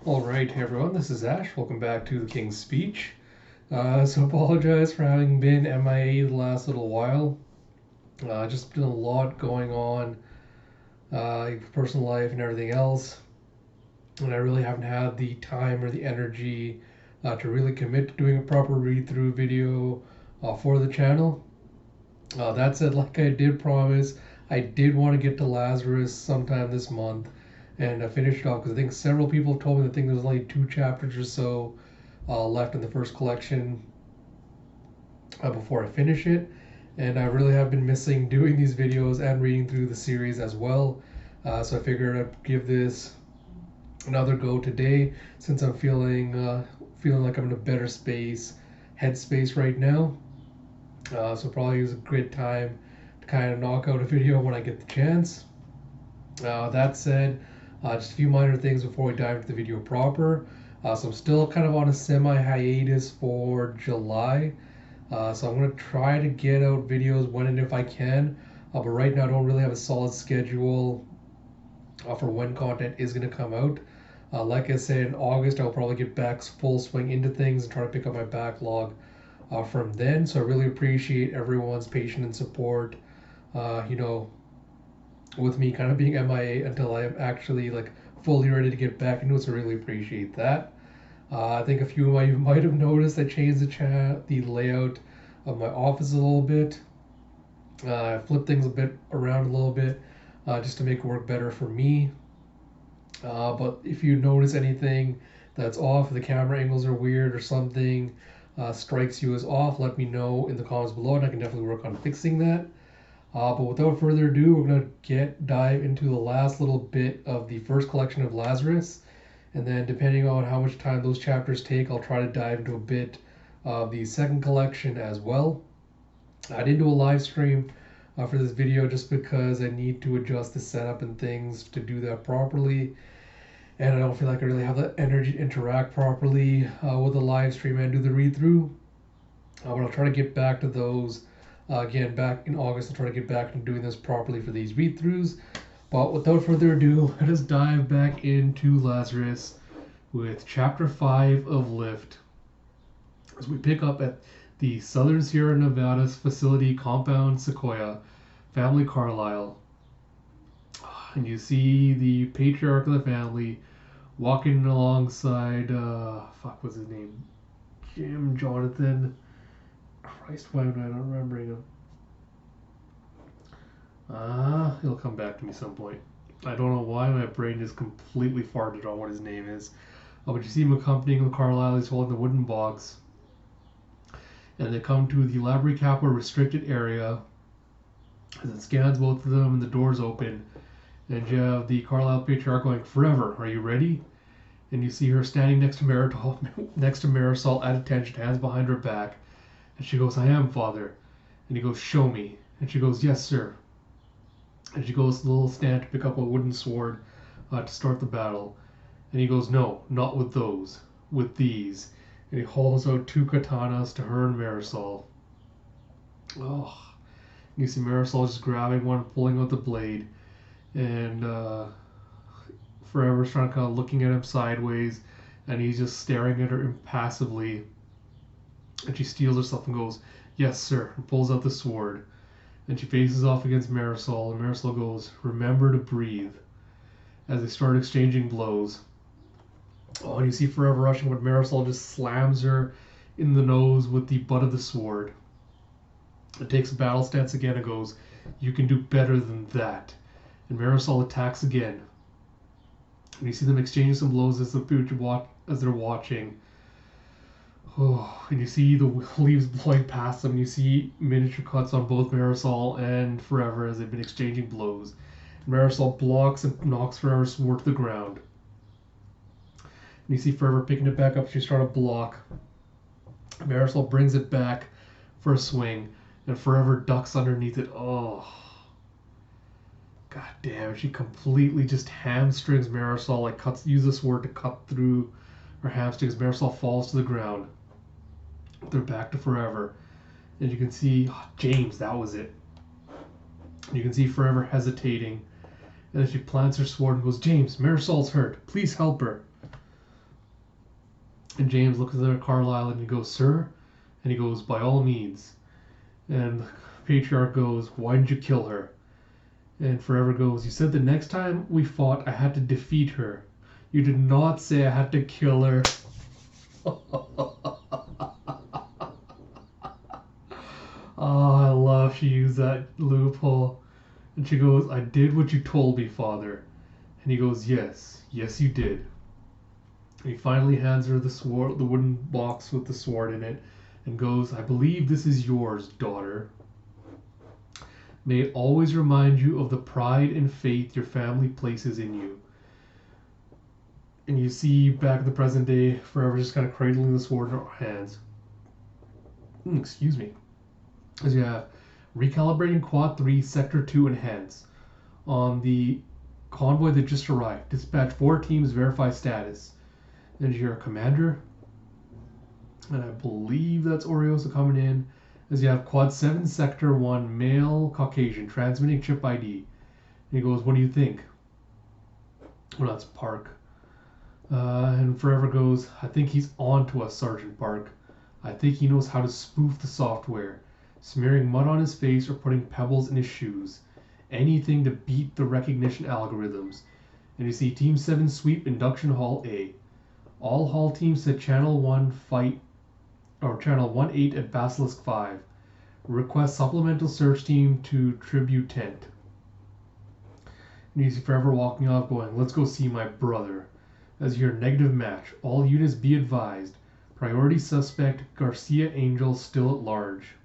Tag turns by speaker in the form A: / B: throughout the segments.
A: Alright, hey everyone, this is Ash. Welcome back to the King's Speech. So apologize for having been MIA the last little while. Just been a lot going on, personal life and everything else. And I really haven't had the time or the energy to really commit to doing a proper read-through video for the channel. That said, like I did promise, I did want to get to Lazarus sometime this month and finish it off because I think several people have told me that there's only 2 chapters or so left in the first collection before I finish it. And I really have been missing doing these videos and reading through the series as well. So I figured I'd give this another go today since I'm feeling like I'm in a better headspace right now. So probably is a great time to kind of knock out a video when I get the chance. That said, just a few minor things before we dive into the video proper. So I'm still kind of on a semi-hiatus for July. So I'm going to try to get out videos when and if I can. But right now I don't really have a solid schedule for when content is going to come out. Like I said, in August I'll probably get back full swing into things and try to pick up my backlog from then. So I really appreciate everyone's patience and support. With me kind of being MIA until I am actually like fully ready to get back into it. So I really appreciate that. I think a few of you might have noticed I changed the layout of my office a little bit. I flipped things a bit around a little bit just to make it work better for me. But if you notice anything that's off, if the camera angles are weird or something strikes you as off, let me know in the comments below and I can definitely work on fixing that. But without further ado, we're going to dive into the last little bit of the first collection of Lazarus. And then depending on how much time those chapters take, I'll try to dive into a bit of the second collection as well. I didn't do a live stream for this video just because I need to adjust the setup and things to do that properly. And I don't feel like I really have the energy to interact properly with the live stream and do the read through. But I'll try to get back to those again back in August. I'll try to get back to doing this properly for these read throughs. But without further ado, let us dive back into Lazarus with Chapter 5 of Lift. As we pick up at the Southern Sierra Nevada facility compound Sequoia, family Carlisle. And you see the patriarch of the family walking alongside, what's his name? Jim, Jonathan. Christ, why am I not remembering him? He'll come back to me some point. I don't know why my brain just completely farted on what his name is. But you see him accompanying the Carlisle. He's holding the wooden box. And they come to the Library Capital restricted area. As it scans both of them and the doors open. And you have the Carlisle patriarch going, "Forever, are you ready?" And you see her standing next to Marisol at attention, hands behind her back. And she goes, "I am, Father." And he goes, "Show me." And she goes, "Yes, sir." And she goes to the little stand to pick up a wooden sword to start the battle. And he goes, "No, not with those, with these." And he holds out 2 katanas to her and Marisol. Oh, you see Marisol just grabbing one, pulling out the blade. And Forever's trying to kind of looking at him sideways. And he's just staring at her impassively. And she steels herself and goes, "Yes, sir," and pulls out the sword. And she faces off against Marisol, and Marisol goes, "Remember to breathe," as they start exchanging blows. Oh, and you see Forever rushing, but Marisol just slams her in the nose with the butt of the sword. It takes a battle stance again and goes, "You can do better than that." And Marisol attacks again. And you see them exchanging some blows as they're watching. Oh, and you see the leaves blowing past them. You see miniature cuts on both Marisol and Forever as they've been exchanging blows. Marisol blocks and knocks Forever's sword to the ground. And you see Forever picking it back up. She's trying to block. Marisol brings it back for a swing, and Forever ducks underneath it. Oh, god damn! She completely just hamstrings Marisol. Like uses the sword to cut through her hamstrings. Marisol falls to the ground. They're back to Forever. And you can see James, that was it. You can see Forever hesitating. And then she plants her sword and goes, "James, Marisol's hurt. Please help her." And James looks at Carlisle and he goes, "Sir?" And he goes, "By all means." And the patriarch goes, "Why didn't you kill her?" And Forever goes, "You said the next time we fought, I had to defeat her. You did not say I had to kill her." Oh, I love she used that loophole. And she goes, "I did what you told me, father." And he goes, "Yes, yes you did." And he finally hands her the sword, the wooden box with the sword in it, and goes, "I believe this is yours, daughter. May it always remind you of the pride and faith your family places in you." And you see back in the present day, Forever just kind of cradling the sword in her hands. Excuse me. As you have recalibrating Quad 3, Sector 2 enhance. On the convoy that just arrived, dispatch 4 teams, verify status. And your commander, and I believe that's Oriosa coming in. As you have Quad 7, Sector 1, male Caucasian, transmitting chip ID. And he goes, "What do you think?" Well, that's Park. And Forever goes, "I think he's on to us, Sergeant Park. I think he knows how to spoof the software, smearing mud on his face or putting pebbles in his shoes. Anything to beat the recognition algorithms." And you see Team 7 sweep Induction Hall A. All hall teams set Channel 1 fight, or Channel 1-8 at Basilisk 5. Request supplemental search team to Tribute Tent. And you see Forever walking off going, "Let's go see my brother." As your negative match, all units be advised. Priority suspect Garcia Angel still at large.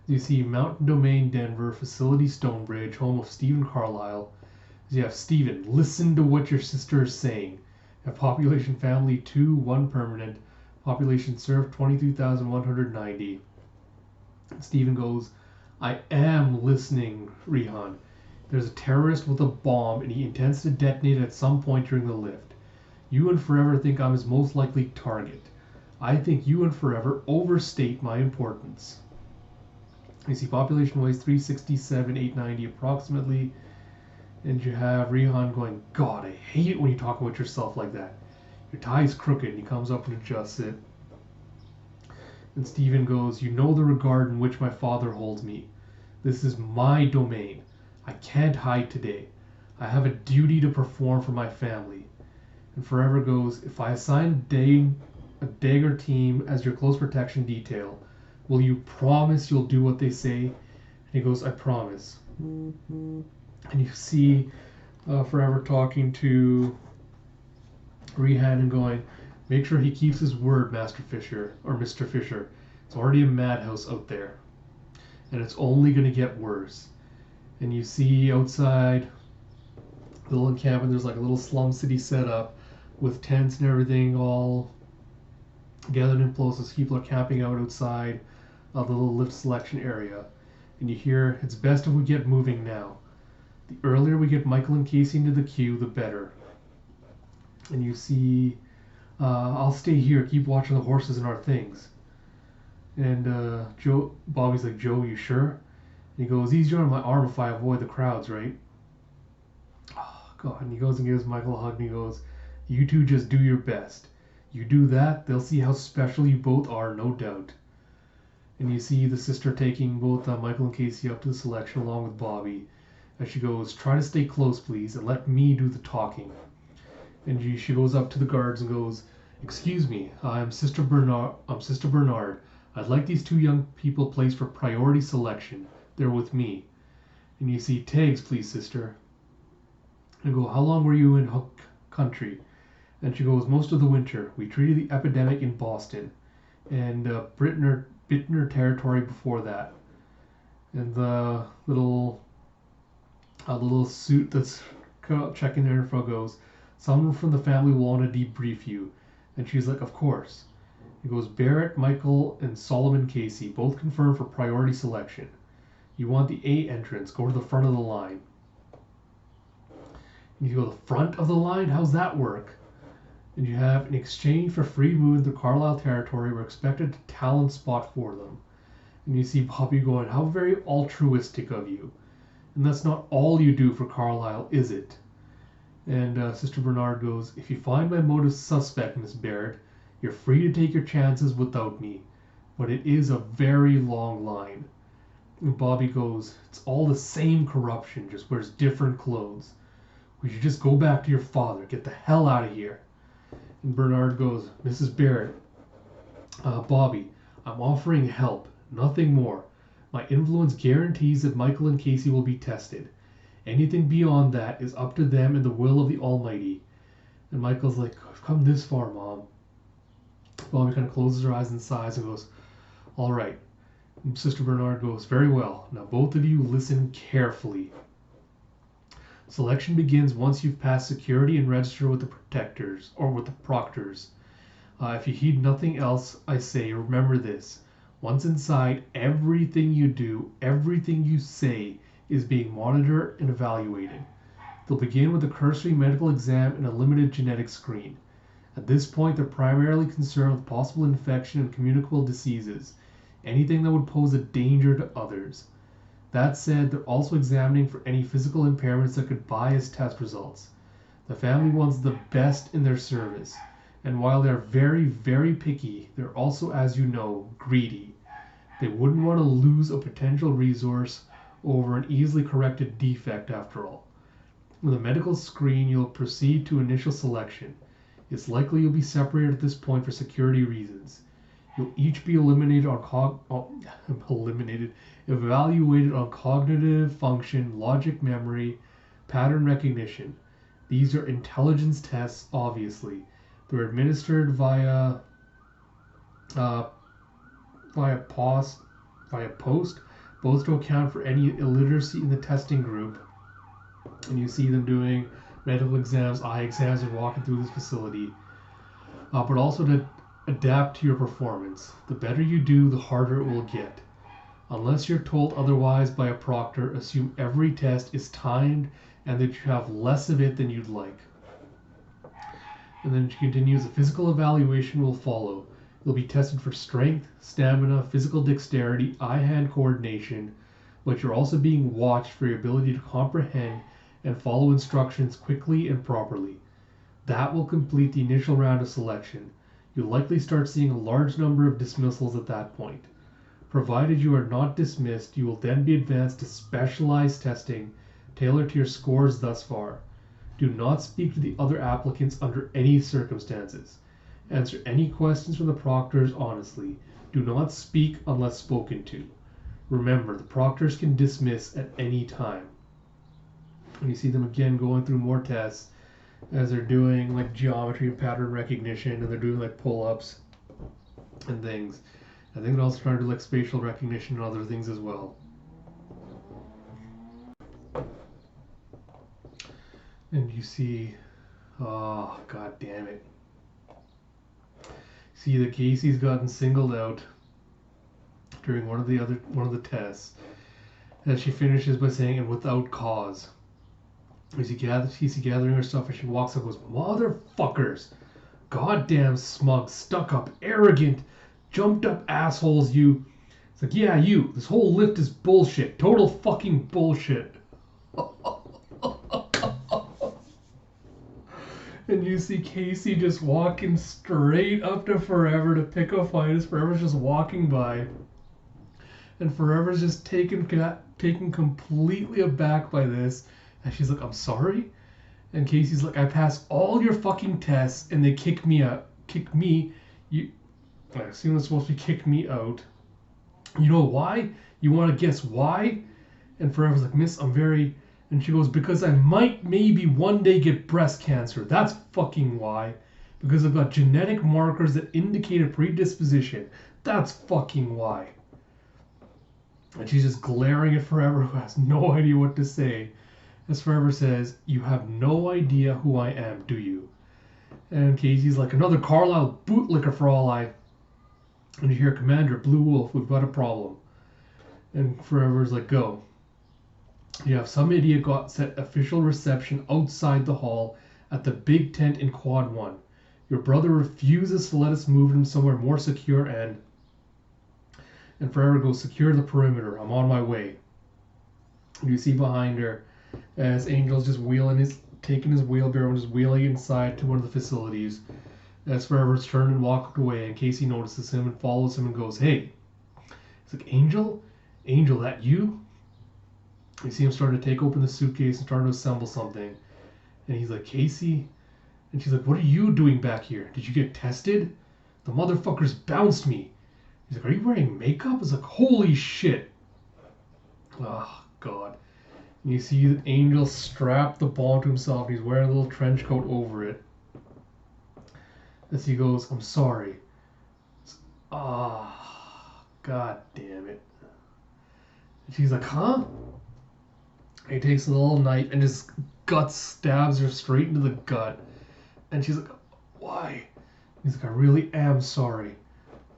A: You see Mountain Domain Denver, Facility Stonebridge, home of Stephen Carlisle. As you have Stephen, "Listen to what your sister is saying." Have population family 2, 1 permanent. Population served 23,190. Stephen goes, "I am listening, Rihan. There's a terrorist with a bomb and he intends to detonate at some point during the lift. You and Forever think I'm his most likely target. I think you and Forever overstate my importance." You see population weighs 367, 890 approximately. And you have Rihan going, "God, I hate it when you talk about yourself like that. Your tie is crooked." And he comes up and adjusts it. And Stephen goes, "You know the regard in which my father holds me. This is my domain. I can't hide today. I have a duty to perform for my family." And Forever goes, "If I assign a Dagger team as your close protection detail, will you promise you'll do what they say?" And he goes, "I promise." And you see Forever talking to Rehan and going, "Make sure he keeps his word, Master Fisher, or Mr. Fisher. It's already a madhouse out there. And it's only going to get worse." And you see outside the little encampment, there's like a little slum city set up with tents and everything all gathered in places. People are camping out outside of the little lift selection area. And you hear, "It's best if we get moving now. The earlier we get Michael and Casey into the queue, the better." And you see, "I'll stay here, keep watching the horses and our things." And Bobby's like, "Joe, you sure?" And he goes, "Easier on my arm if I avoid the crowds, right?" Oh, God. And he goes and gives Michael a hug and he goes, "You two just do your best. You do that, they'll see how special you both are, no doubt." And you see the sister taking both Michael and Casey up to the selection along with Bobby. As she goes, "Try to stay close, please, and let me do the talking." And she goes up to the guards and goes, "Excuse me, I'm Sister Bernard. I'd like these 2 young people placed for priority selection. They're with me." And you see, "Tags, please, sister." And go, "How long were you in Hook Country?" And she goes, "Most of the winter. We treated the epidemic in Boston and Bittner territory before that." And the little suit that's checking their info goes, "Someone from the family will want to debrief you." And she's like, "Of course." He goes, "Barrett, Michael, and Solomon Casey, both confirmed for priority selection. You want the A entrance, go to the front of the line." And you go, "The front of the line? How's that work?" And you have, "In exchange for free movement through Carlisle territory, we're expected to talent spot for them." And you see Bobby going, "How very altruistic of you. And that's not all you do for Carlisle, is it?" And Sister Bernard goes, "If you find my motive suspect, Miss Barrett, you're free to take your chances without me. But it is a very long line." And Bobby goes, "It's all the same corruption, just wears different clothes. We should just go back to your father. Get the hell out of here." And Bernard goes, "Mrs. Barrett, Bobby, I'm offering help, nothing more. My influence guarantees that Michael and Casey will be tested. Anything beyond that is up to them and the will of the Almighty." And Michael's like, "I've come this far, Mom." Bobby kind of closes her eyes and sighs and goes, "All right." And Sister Bernard goes, "Very well. Now both of you listen carefully. Selection begins once you've passed security and register with the protectors or with the proctors. If you heed nothing else I say, remember this. Once inside, everything you do, everything you say is being monitored and evaluated. They'll begin with a cursory medical exam and a limited genetic screen. At this point, they're primarily concerned with possible infection and communicable diseases, anything that would pose a danger to others. That said, they're also examining for any physical impairments that could bias test results. The family wants the best in their service, and while they're very, very picky, they're also, as you know, greedy. They wouldn't want to lose a potential resource over an easily corrected defect after all. With a medical screen, you'll proceed to initial selection. It's likely you'll be separated at this point for security reasons. You'll each be evaluated on cognitive function, logic, memory, pattern recognition. These are intelligence tests, obviously. They're administered via post, both to account for any illiteracy in the testing group. And you see them doing medical exams, eye exams, and walking through this facility. But also to adapt to your performance. The better you do, the harder it will get. Unless you're told otherwise by a proctor, assume every test is timed and that you have less of it than you'd like. And then she continues, a physical evaluation will follow. You'll be tested for strength, stamina, physical dexterity, eye-hand coordination, but you're also being watched for your ability to comprehend and follow instructions quickly and properly. That will complete the initial round of selection. You'll likely start seeing a large number of dismissals at that point. Provided you are not dismissed, you will then be advanced to specialized testing tailored to your scores thus far. Do not speak to the other applicants under any circumstances. Answer any questions from the proctors honestly. Do not speak unless spoken to. Remember, the proctors can dismiss at any time. And you see them again going through more tests as they're doing like geometry and pattern recognition, and they're doing like pull-ups and things. I think they're also trying to do like spatial recognition and other things as well. And you see, oh god damn it. See that Casey's gotten singled out during one of the tests. And she finishes by saying, "and without cause." He's gathering her stuff, and she walks up and goes, "Motherfuckers! Goddamn smug, stuck up, arrogant, jumped up assholes, you." It's like, "Yeah, you. This whole lift is bullshit. Total fucking bullshit." And you see Casey just walking straight up to Forever to pick a fight as Forever's just walking by. And Forever's just taken completely aback by this. And she's like, "I'm sorry?" And Casey's like, "I passed all your fucking tests and they kicked me out. I assume it's supposed to be kick me out. You know why? You want to guess why?" And Forever's like, "Miss, I'm very..." And she goes, "Because I might maybe one day get breast cancer. That's fucking why. Because I've got genetic markers that indicate a predisposition. That's fucking why." And she's just glaring at Forever, who has no idea what to say. As Forever says, "You have no idea who I am, do you?" And Casey's like, "Another Carlisle bootlicker for all I..." And you hear, "Commander, Blue Wolf, we've got a problem." And Forever's like, "Go." "You have some idiot got set official reception outside the hall at the big tent in Quad 1. Your brother refuses to let us move him somewhere more secure and..." And Forever goes, "Secure the perimeter. I'm on my way." And you see behind her as Angel's just wheeling his taking his wheelbarrow and just wheeling inside to one of the facilities. As Forever's turned and walked away, and Casey notices him and follows him and goes, "Hey." He's like, "Angel? Angel, that you?" You see him starting to take open the suitcase and starting to assemble something. And he's like, "Casey?" And she's like, "What are you doing back here? Did you get tested? The motherfuckers bounced me." He's like, "Are you wearing makeup?" It's like, "Holy shit." Oh, God. And you see Angel strap the ball to himself. He's wearing a little trench coat over it. As he goes, "I'm sorry." Ah, God damn it. And she's like, "Huh?" And he takes a little knife and just stabs her straight into the gut. And she's like, "Why?" He's like, "I really am sorry.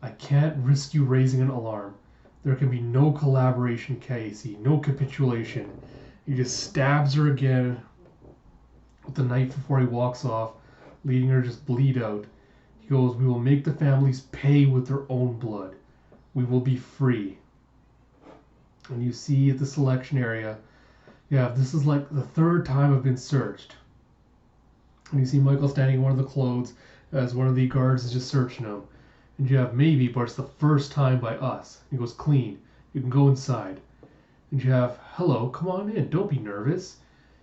A: I can't risk you raising an alarm. There can be no collaboration, Casey, no capitulation." He just stabs her again with the knife before he walks off, leaving her just bleed out. He goes, "We will make the families pay with their own blood. We will be free." And you see at the selection area, yeah, this is like the third time I've been searched. And you see Michael standing in one of the clothes as one of the guards is just searching him. And you have "Maybe, but it's the first time by us." He goes, "Clean. You can go inside." And you have, "Hello, come on in. Don't be nervous.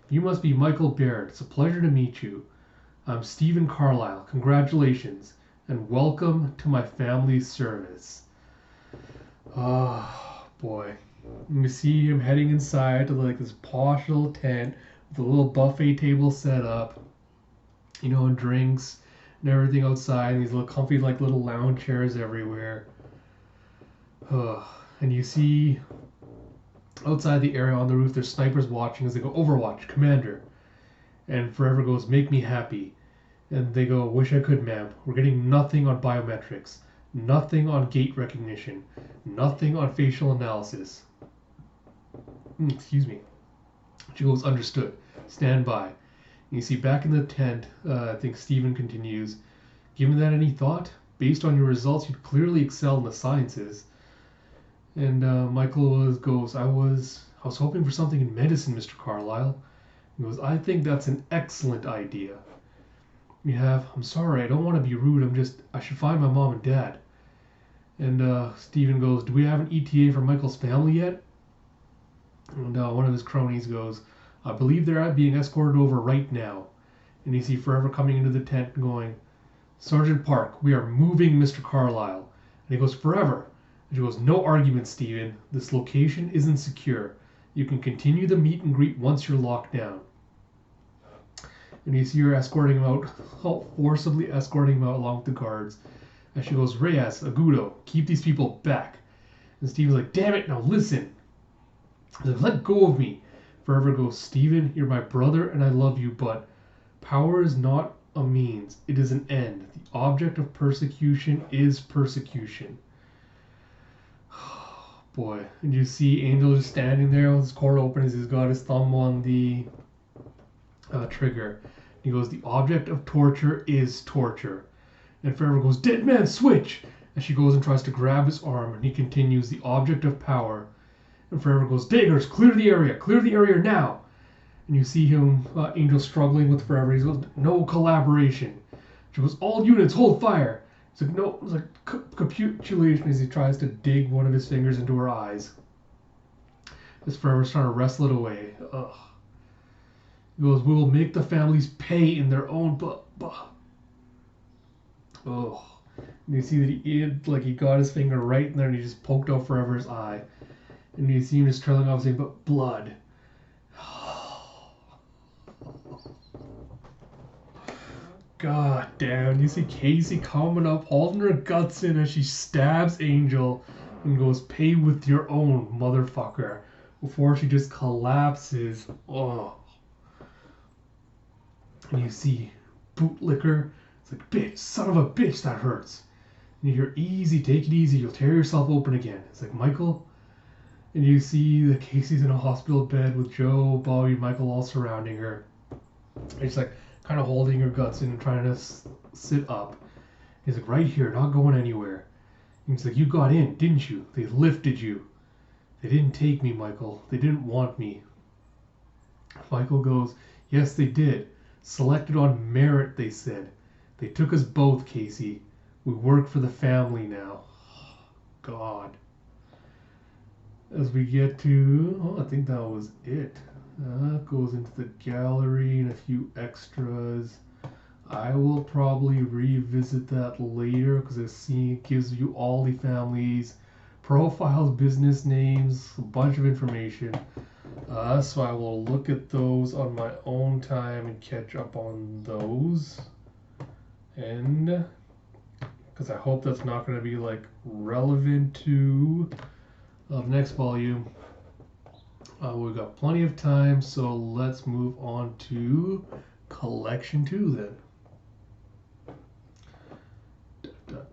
A: You must be Michael Baird. It's a pleasure to meet you. I'm Stephen Carlisle. Congratulations. And welcome to my family's service." Oh, boy. And you see him heading inside to like this posh little tent with a little buffet table set up, and drinks and everything outside, and these little comfy like little lounge chairs everywhere. And you see outside the area on the roof, there's snipers watching as they go, "Overwatch, Commander." And Forever goes, "Make me happy." And they go, "Wish I could, ma'am. We're getting nothing on biometrics, nothing on gait recognition, nothing on facial analysis." Excuse me. She goes, "Understood. Stand by." And you see back in the tent, I think Stephen continues, "Given that any thought? Based on your results, you'd clearly excel in the sciences." And Michael goes, I was hoping for something in medicine, Mr. Carlisle." He goes, "I think that's an excellent idea." You have, "I'm sorry, I don't want to be rude. I should find my mom and dad." And Stephen goes, "Do we have an ETA for Michael's family yet?" And one of his cronies goes, "I believe they're being escorted over right now." And you see Forever coming into the tent going, "Sergeant Park, we are moving Mr. Carlisle." And he goes, "Forever." And she goes, "No argument, Stephen. This location isn't secure. You can continue the meet and greet once you're locked down." And you see her escorting him out, forcibly escorting him out along with the guards. And she goes, "Reyes, Agudo, keep these people back." And Stephen's like, "Damn it, now listen." He's like, "Let go of me." Forever goes, "Stephen, you're my brother and I love you, but power is not a means. It is an end. The object of persecution is persecution." Boy. And you see Angel just standing there with his cord open as he's got his thumb on the trigger. He goes, "The object of torture is torture." And Forever goes, "Dead man, switch!" And she goes and tries to grab his arm, and he continues, "The object of power." And Forever goes, "Daggers, clear the area now!" And you see him, Angel, struggling with Forever. He goes, "No collaboration." She goes, "All units, hold fire." It's like, no, it's like capitulation as he tries to dig one of his fingers into her eyes. As Forever's trying to wrestle it away. Ugh. He goes, "We will make the families pay in their own Oh. And you see that he got his finger right in there and he just poked out Forever's eye. And you see him just trailing off saying, "But blood." God damn. You see Casey coming up, holding her guts in as she stabs Angel and goes, "Pay with your own, motherfucker," before she just collapses. Oh. And you see Bootlicker. It's like, "Bitch, son of a bitch, that hurts." And you hear, "Easy, take it easy, you'll tear yourself open again." It's like, "Michael." And you see that Casey's in a hospital bed with Joe, Bobby, Michael all surrounding her. And she's like kind of holding her guts in and trying to sit up. He's like, "Right here, not going anywhere." And he's like, "You got in, didn't you? They lifted you." "They didn't take me, Michael. They didn't want me." Michael goes, "Yes, they did. Selected on merit, they said. They took us both, Casey. We work for the family now. God. As we get to... Oh, I think that was it. Goes into the gallery and a few extras. I will probably revisit that later because it gives you all the families, profiles, business names, a bunch of information. So I will look at those on my own time and catch up on those. And because I hope that's not going to be like relevant to the next volume. We've got plenty of time, so let's move on to collection 2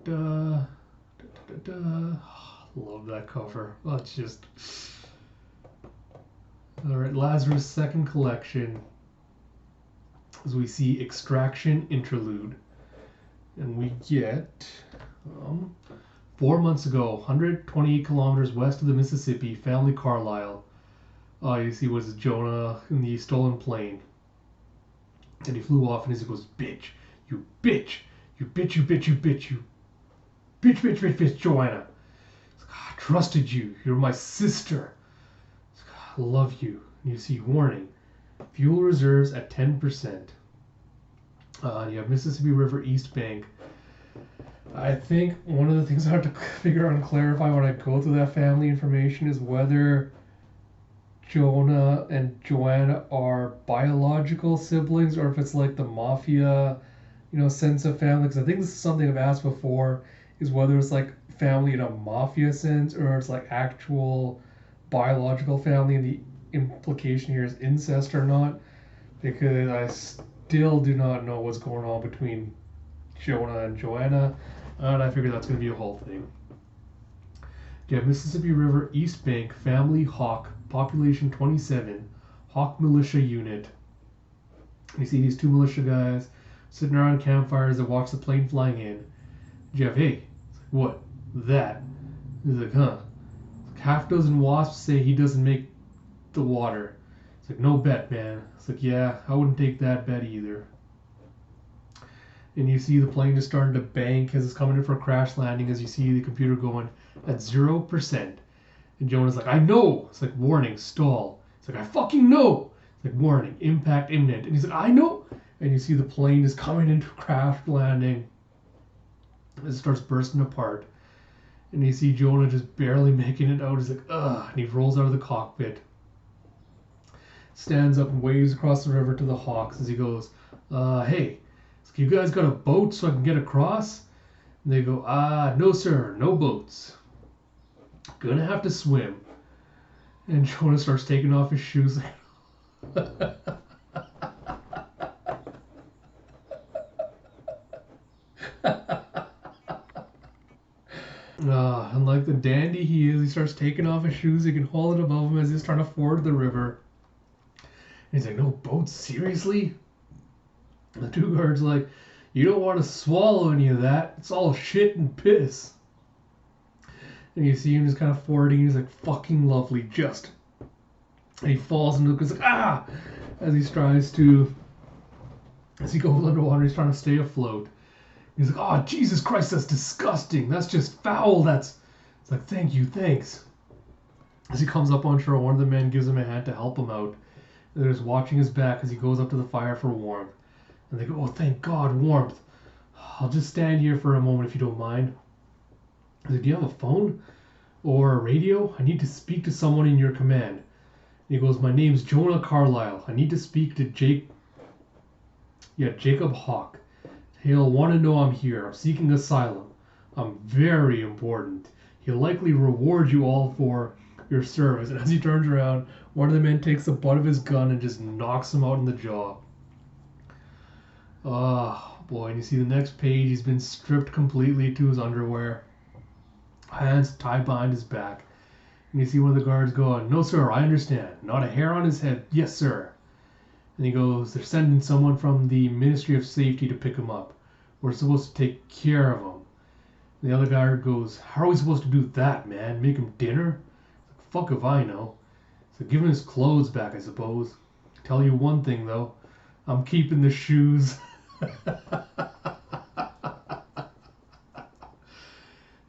A: then. Love that cover. Let's just... Alright, Lazarus' second collection. As we see Extraction Interlude. And we get... 4 months ago, 128 kilometers west of the Mississippi, family Carlisle. You see was Jonah in the stolen plane. And he flew off and he goes, bitch, you bitch, you bitch, you bitch, you bitch, you bitch, bitch, bitch, bitch, Joanna. I trusted you. You're my sister. I love you. And you see, warning, fuel reserves at 10%. You have Mississippi River East Bank. I think one of the things I have to figure out and clarify when I go through that family information is whether Jonah and Joanna are biological siblings or if it's like the mafia, sense of family. Because I think this is something I've asked before, is whether it's like family in a mafia sense or it's like actual biological family, and the implication here is incest or not, because I still do not know what's going on between Jonah and Joanna, and I figure that's going to be a whole thing. You have Mississippi River East Bank Family Hawk, population 27, Hawk Militia Unit. You see these two militia guys sitting around campfires that watch the plane flying in. Jeff, hey, what? That? He's like, huh? Half dozen wasps say he doesn't make the water. It's like, no bet, man. It's like, yeah, I wouldn't take that bet either. And you see the plane is starting to bank as it's coming in for a crash landing, as you see the computer going at 0%. And Jonah's like, I know. It's like, warning, stall. It's like, I fucking know. It's like, warning, impact imminent. And he's like, I know. And you see the plane is coming into crash landing as it starts bursting apart. And you see Jonah just barely making it out. He's like, ugh. And he rolls out of the cockpit. Stands up and waves across the river to the Hawks as he goes, hey, you guys got a boat so I can get across? And they go, no sir, no boats. Gonna have to swim. And Jonah starts taking off his shoes. And like the dandy he is, he starts taking off his shoes. He can hold it above him as he's trying to ford the river. And he's like, no boats? Seriously? And the two guards are like, you don't want to swallow any of that. It's all shit and piss. And you see him just kind of fording. He's like, fucking lovely, just. And he falls into it. He's like, ah! As he tries to, as he goes underwater, he's trying to stay afloat. He's like, oh, Jesus Christ, that's disgusting. That's just foul. It's like, thank you, thanks. As he comes up on shore, one of the men gives him a hand to help him out. And they're just watching his back as he goes up to the fire for warmth. And they go, oh, thank God, warmth. I'll just stand here for a moment if you don't mind. He's like, do you have a phone or a radio? I need to speak to someone in your command. And he goes, my name's Jonah Carlisle. I need to speak to Jacob Hawk. He'll want to know I'm here. I'm seeking asylum. I'm very important. He'll likely reward you all for your service. And as he turns around, one of the men takes the butt of his gun and just knocks him out in the jaw. Oh boy, and you see the next page, he's been stripped completely to his underwear. Hands tied behind his back. And you see one of the guards go, no sir, I understand. Not a hair on his head. Yes sir. And he goes, they're sending someone from the Ministry of Safety to pick him up. We're supposed to take care of him. And the other guard goes, how are we supposed to do that, man? Make him dinner? Like, fuck if I know. So give him his clothes back, I suppose. Tell you one thing though. I'm keeping the shoes.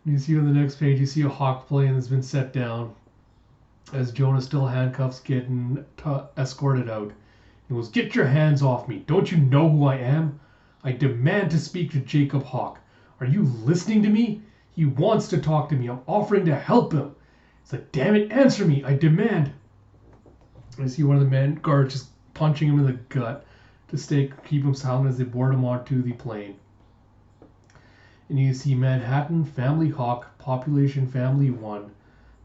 A: You see on the next page, you see a hawk plane that's been set down as Jonah, still handcuffs, getting escorted out. He goes, "Get your hands off me. Don't you know who I am? I demand to speak to Jacob Hawk. Are you listening to me? He wants to talk to me. I'm offering to help him." It's like, "Damn it, answer me. I demand." And I see one of the men guards just punching him in the gut to keep him silent as they board him onto the plane. And you see Manhattan, Family Hawk, population Family 1,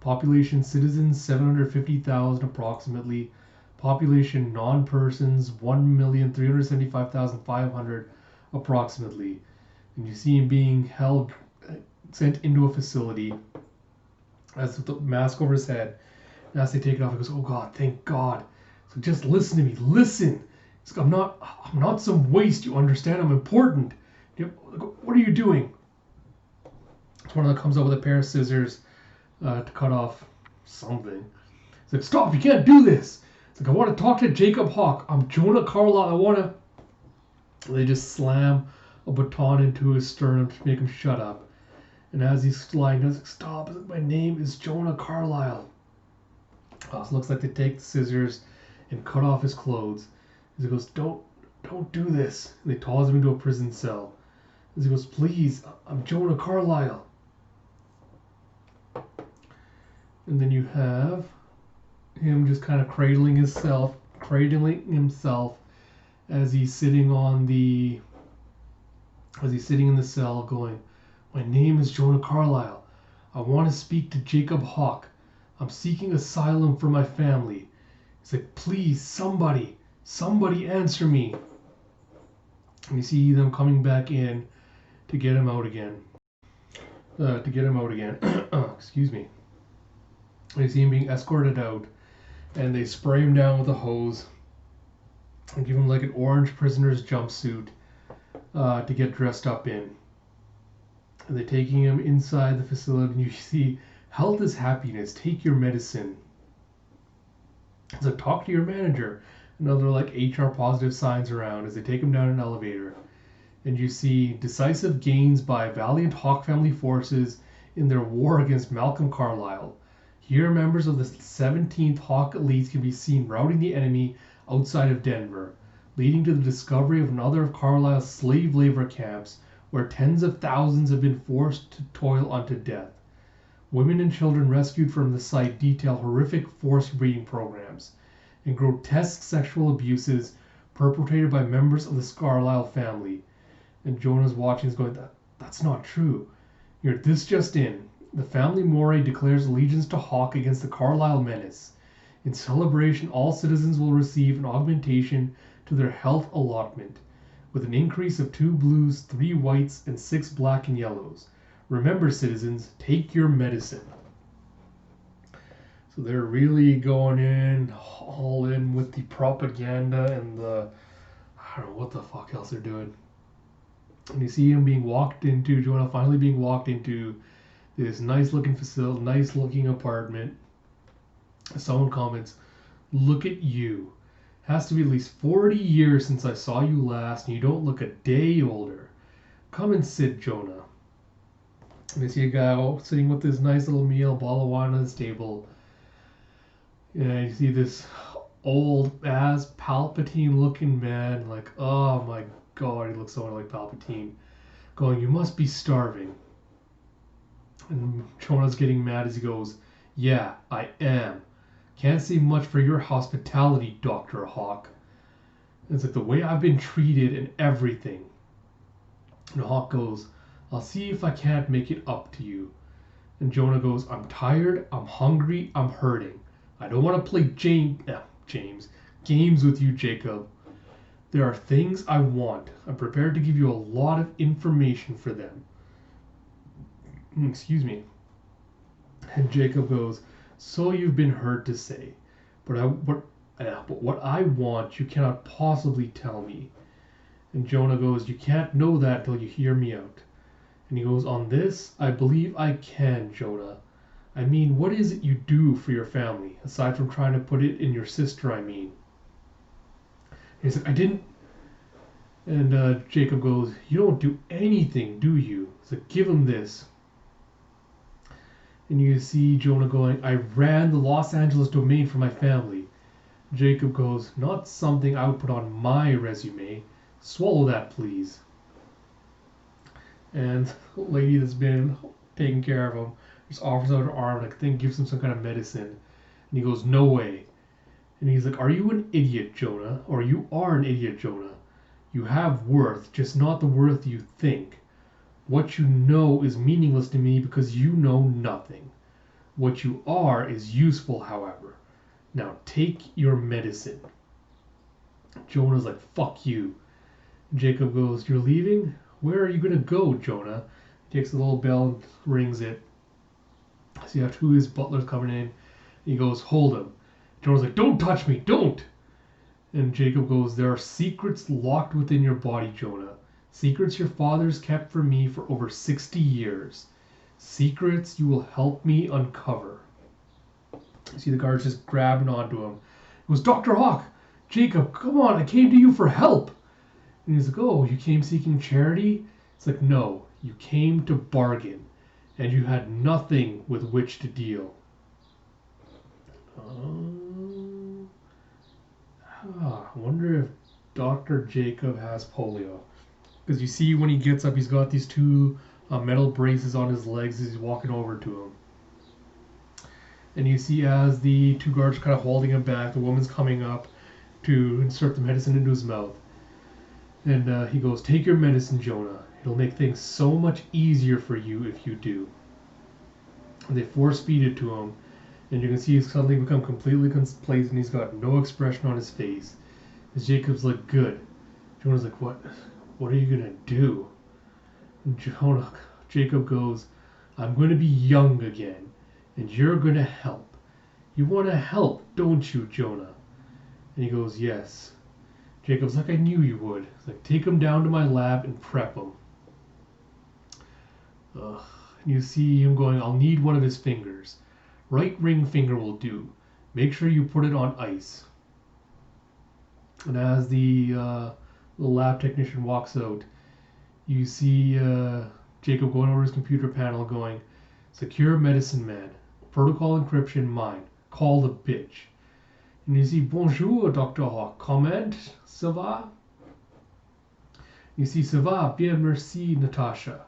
A: population citizens 750,000 approximately, population non-persons 1,375,500 approximately. And you see him being sent into a facility as with the mask over his head. And as they take it off, he goes, "Oh God, thank God. So just listen to me, listen. I'm not some waste, you understand? I'm important. What are you doing?" It's one of them comes up with a pair of scissors to cut off something. It's like, "Stop, you can't do this." It's like, "I want to talk to Jacob Hawk. I'm Jonah Carlisle. I want to..." They just slam a baton into his sternum to make him shut up. And as he's sliding, he's like, "Stop, my name is Jonah Carlisle." So it looks like they take the scissors and cut off his clothes. As he goes, don't do this." And they toss him into a prison cell. As he goes, "Please, I'm Jonah Carlisle." And then you have him just kind of cradling himself as he's sitting in the cell going, "My name is Jonah Carlisle. I want to speak to Jacob Hawk. I'm seeking asylum for my family." He's like, "Please, somebody answer me." And you see them coming back in to get him out again. Excuse me. And you see him being escorted out, and they spray him down with a hose and give him like an orange prisoner's jumpsuit to get dressed up in. And they're taking him inside the facility, and you see, "Health is happiness. Take your medicine." So talk to your manager. And other like HR positive signs around as they take him down an elevator. And you see decisive gains by valiant Hawk family forces in their war against Malcolm Carlisle. Here, members of the 17th Hawk Elites can be seen routing the enemy outside of Denver, leading to the discovery of another of Carlisle's slave labor camps where tens of thousands have been forced to toil unto death. Women and children rescued from the site detail horrific forced breeding programs and grotesque sexual abuses perpetrated by members of the Carlisle family. And Jonah's watching is going, "That's not true. Here, this just in. The family Moray declares allegiance to Hawk against the Carlisle menace. In celebration, all citizens will receive an augmentation to their health allotment, with an increase of 2 blues, 3 whites, and 6 black and yellows. Remember, citizens, take your medicine." So they're really going all in with the propaganda and I don't know what the fuck else they're doing. And you see him Jonah finally being walked into this nice looking facility, nice looking apartment. Someone comments, "Look at you. Has to be at least 40 years since I saw you last, and you don't look a day older. Come and sit, Jonah." And you see a guy sitting with this nice little meal, bottle of wine on his table. And you see this old ass Palpatine looking man, like, oh my God, he looks so like Palpatine, going, "You must be starving." And Jonah's getting mad as he goes, "Yeah, I am. Can't say much for your hospitality, Dr. Hawk." And it's like the way I've been treated and everything. And Hawk goes, "I'll see if I can't make it up to you." And Jonah goes, "I'm tired, I'm hungry, I'm hurting. I don't want to play games with you, Jacob. There are things I want. I'm prepared to give you a lot of information for them." Excuse me. And Jacob goes, "So you've been heard to say, but what I want you cannot possibly tell me." And Jonah goes, "You can't know that till you hear me out." And he goes, "On this, I believe I can, Jonah. I mean, what is it you do for your family, aside from trying to put it in your sister, I mean?" And he's like, And Jacob goes, "You don't do anything, do you?" He's like, "Give him this." And you see Jonah going, "I ran the Los Angeles domain for my family." Jacob goes, "Not something I would put on my resume. Swallow that, please." And the lady that's been taking care of him just offers out her arm, like, I think gives him some kind of medicine. And he goes, "No way." And he's like, "Are you an idiot, Jonah? Or you are an idiot, Jonah. You have worth, just not the worth you think. What you know is meaningless to me because you know nothing. What you are is useful, however. Now take your medicine." Jonah's like, "Fuck you." Jacob goes, "You're leaving? Where are you gonna go, Jonah?" He takes the little bell and rings it. So you have two of his butlers coming in. He goes, "Hold him." Jonah's like, "Don't touch me, don't!" And Jacob goes, "There are secrets locked within your body, Jonah. Secrets your fathers kept from me for over 60 years. Secrets you will help me uncover." You see the guards just grabbing onto him. It was Dr. Hawk. "Jacob, come on, I came to you for help." And he's like, "Oh, you came seeking charity?" It's like, "No, you came to bargain, and you had nothing with which to deal." I wonder if Dr. Jacob has polio. Because you see when he gets up, he's got these two metal braces on his legs as he's walking over to him. And you see as the two guards are kind of holding him back, the woman's coming up to insert the medicine into his mouth. And he goes, "Take your medicine, Jonah. It'll make things so much easier for you if you do." And they force feed it to him. And you can see he's suddenly become completely complacent. He's got no expression on his face. As Jacob's like, "Good." Jonah's like, What are you going to do?" And Jacob goes, "I'm going to be young again. And you're going to help. You want to help, don't you, Jonah?" And he goes, "Yes." Jacob's like, "I knew you would." He's like, "Take him down to my lab and prep him." And you see him going, "I'll need one of his fingers. Right ring finger will do. Make sure you put it on ice." And as the lab technician walks out, you see Jacob going over his computer panel going, "Secure medicine man. Protocol encryption mine. Call the bitch." And you see, "Bonjour, Dr. Hawk. Comment? Ça va?" You see, "Ça va, bien merci, Natasha.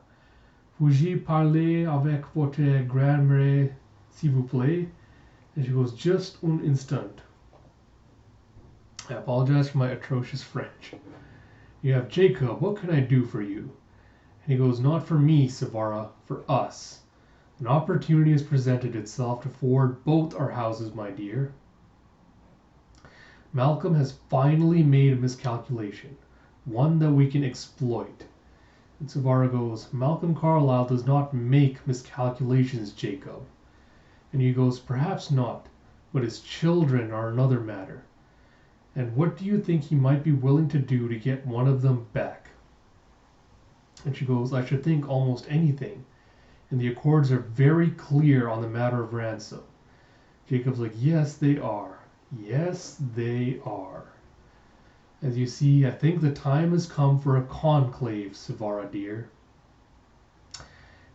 A: Puis-je parler avec votre grand-mère, s'il vous plaît?" And she goes, "Just un instant." I apologize for my atrocious French. You have, "Jacob, what can I do for you?" And he goes, "Not for me, Savara, for us. An opportunity has presented itself to forward both our houses, my dear. Malcolm has finally made a miscalculation, one that we can exploit." And Savara goes, "Malcolm Carlyle does not make miscalculations, Jacob." And he goes, "Perhaps not, but his children are another matter. And what do you think he might be willing to do to get one of them back?" And she goes, "I should think almost anything. And the accords are very clear on the matter of ransom." Jacob's like, "Yes, they are. Yes, they are." As you see, I think the time has come for a conclave, Savara dear.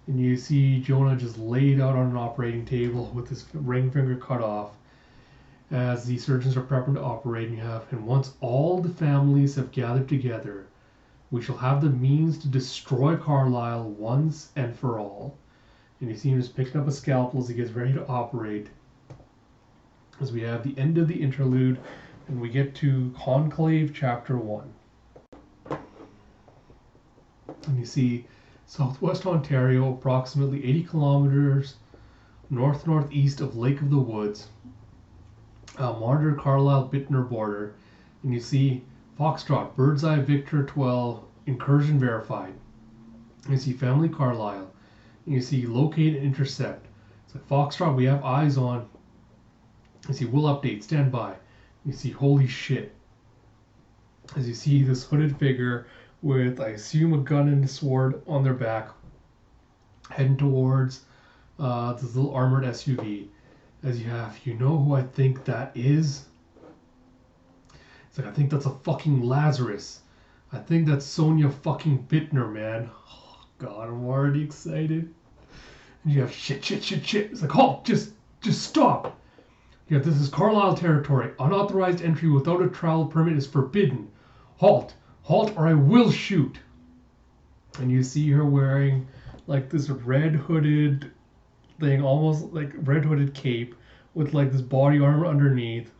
A: And you see Jonah just laid out on an operating table with his ring finger cut off as the surgeons are prepping to operate. And once all the families have gathered together, we shall have the means to destroy Carlisle once and for all. And you see him just picking up a scalpel as he gets ready to operate. As we have the end of the interlude, and we get to Conclave Chapter 1. And you see southwest Ontario, approximately 80 kilometers north-northeast of Lake of the Woods, Martyr Carlisle Bittner border. And you see Foxtrot, Birdseye Victor 12, incursion verified. And you see Family Carlisle. And you see locate and intercept. It's like, "Foxtrot, we have eyes on." You see will update, stand by. You see holy shit. As you see this hooded figure with, I assume, a gun and a sword on their back, heading towards this little armored SUV. As you have, "You know who I think that is?" It's like, "I think that's a fucking Lazarus. I think that's Sonia fucking Bittner, man. Oh, God, I'm already excited. And you have shit. It's like, halt, just stop. Yeah, this is Carlisle territory. Unauthorized entry without a travel permit is forbidden. Halt, or I will shoot. And you see her wearing like this red hooded thing, almost like red hooded cape with like this body armor underneath,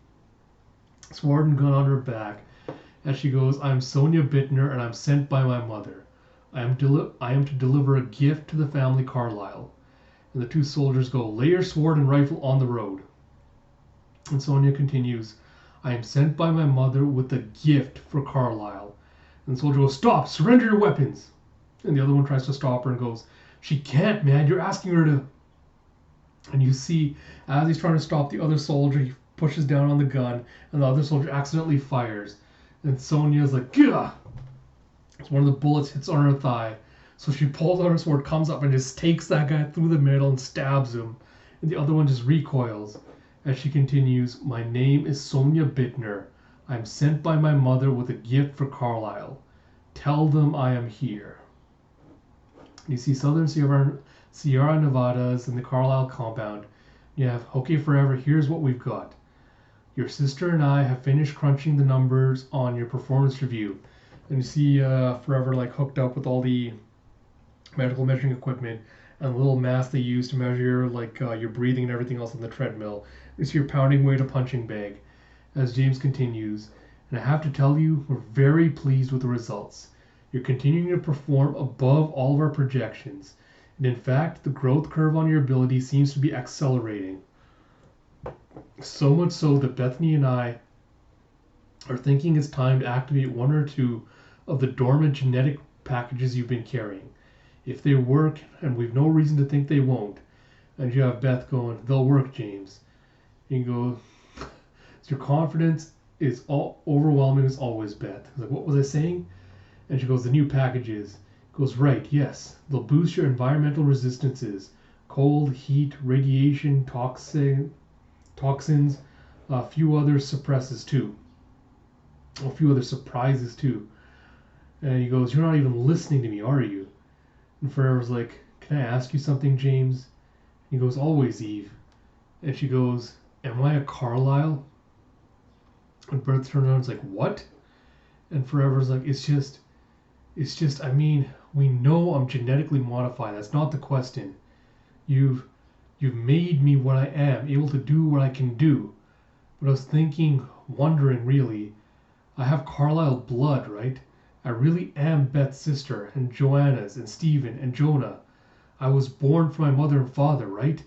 A: sword and gun on her back. As she goes, I'm Sonia Bittner and I'm sent by my mother. I am to deliver a gift to the family Carlisle. And the two soldiers go, lay your sword and rifle on the road. And Sonia continues, I am sent by my mother with a gift for Carlisle. And the soldier goes, stop, surrender your weapons. And the other one tries to stop her and goes, she can't, man, you're asking her to. And you see, as he's trying to stop the other soldier, he pushes down on the gun, and the other soldier accidentally fires. And Sonia's like, gah! So one of the bullets hits on her thigh. So she pulls out her sword, comes up, and just takes that guy through the middle and stabs him. And the other one just recoils. As she continues, my name is Sonia Bittner. I am sent by my mother with a gift for Carlisle. Tell them I am here. You see Southern Sierra Nevadas in the Carlisle compound. You have, okay, Forever, here's what we've got. Your sister and I have finished crunching the numbers on your performance review. And you see Forever like hooked up with all the medical measuring equipment and the little mask they use to measure like your breathing and everything else on the treadmill. You see your pounding weight a punching bag. As James continues, and I have to tell you, we're very pleased with the results. You're continuing to perform above all of our projections. And in fact, the growth curve on your ability seems to be accelerating. So much so that Bethany and I are thinking it's time to activate one or two of the dormant genetic packages you've been carrying. If they work, and we've no reason to think they won't, and you have Beth going, they'll work, James. And you go, your confidence is all overwhelming as always, Beth. Like, what was I saying? And she goes, the new packages. Goes, right, yes. They'll boost your environmental resistances. Cold, heat, radiation, toxins, a few other surprises too. And he goes, you're not even listening to me, are you? And Forever's like, can I ask you something, James? And he goes, always, Eve. And she goes, am I a Carlisle? And Bert turns around and is like, what? And Forever's like, it's just, I mean, we know I'm genetically modified. That's not the question. You've made me what I am, able to do what I can do. But I was wondering really, I have Carlisle blood, right? I really am Beth's sister, and Joanna's, and Stephen, and Jonah. I was born from my mother and father, right?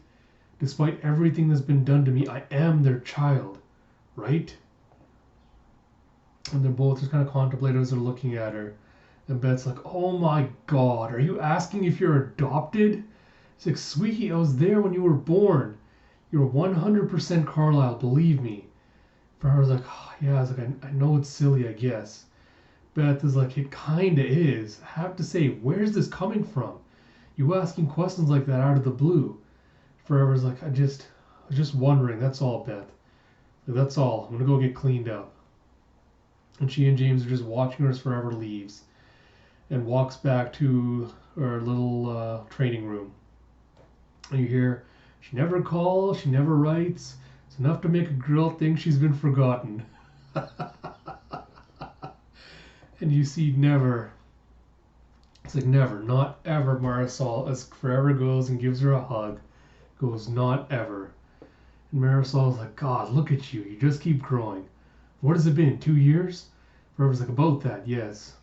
A: Despite everything that's been done to me, I am their child, right? And they're both just kind of contemplative as they're looking at her. And Beth's like, oh my God, are you asking if you're adopted? It's like, sweetie, I was there when you were born. You're 100% Carlisle, believe me. Farrah's like, oh, yeah, I was like, I know it's silly, I guess. Beth is like, it kinda is. I have to say, where's this coming from? You asking questions like that out of the blue. Forever's like, I was just wondering, that's all, Beth. Like, that's all. I'm gonna go get cleaned up. And she and James are just watching her as Forever leaves and walks back to her little training room. And you hear, she never calls, she never writes. It's enough to make a girl think she's been forgotten. And you see never. It's like never, not ever, Marisol, as Forever goes and gives her a hug. Goes, not ever. And Marisol's like, God, look at you. You just keep growing. What has it been, 2 years? Forever's like, about that, yes.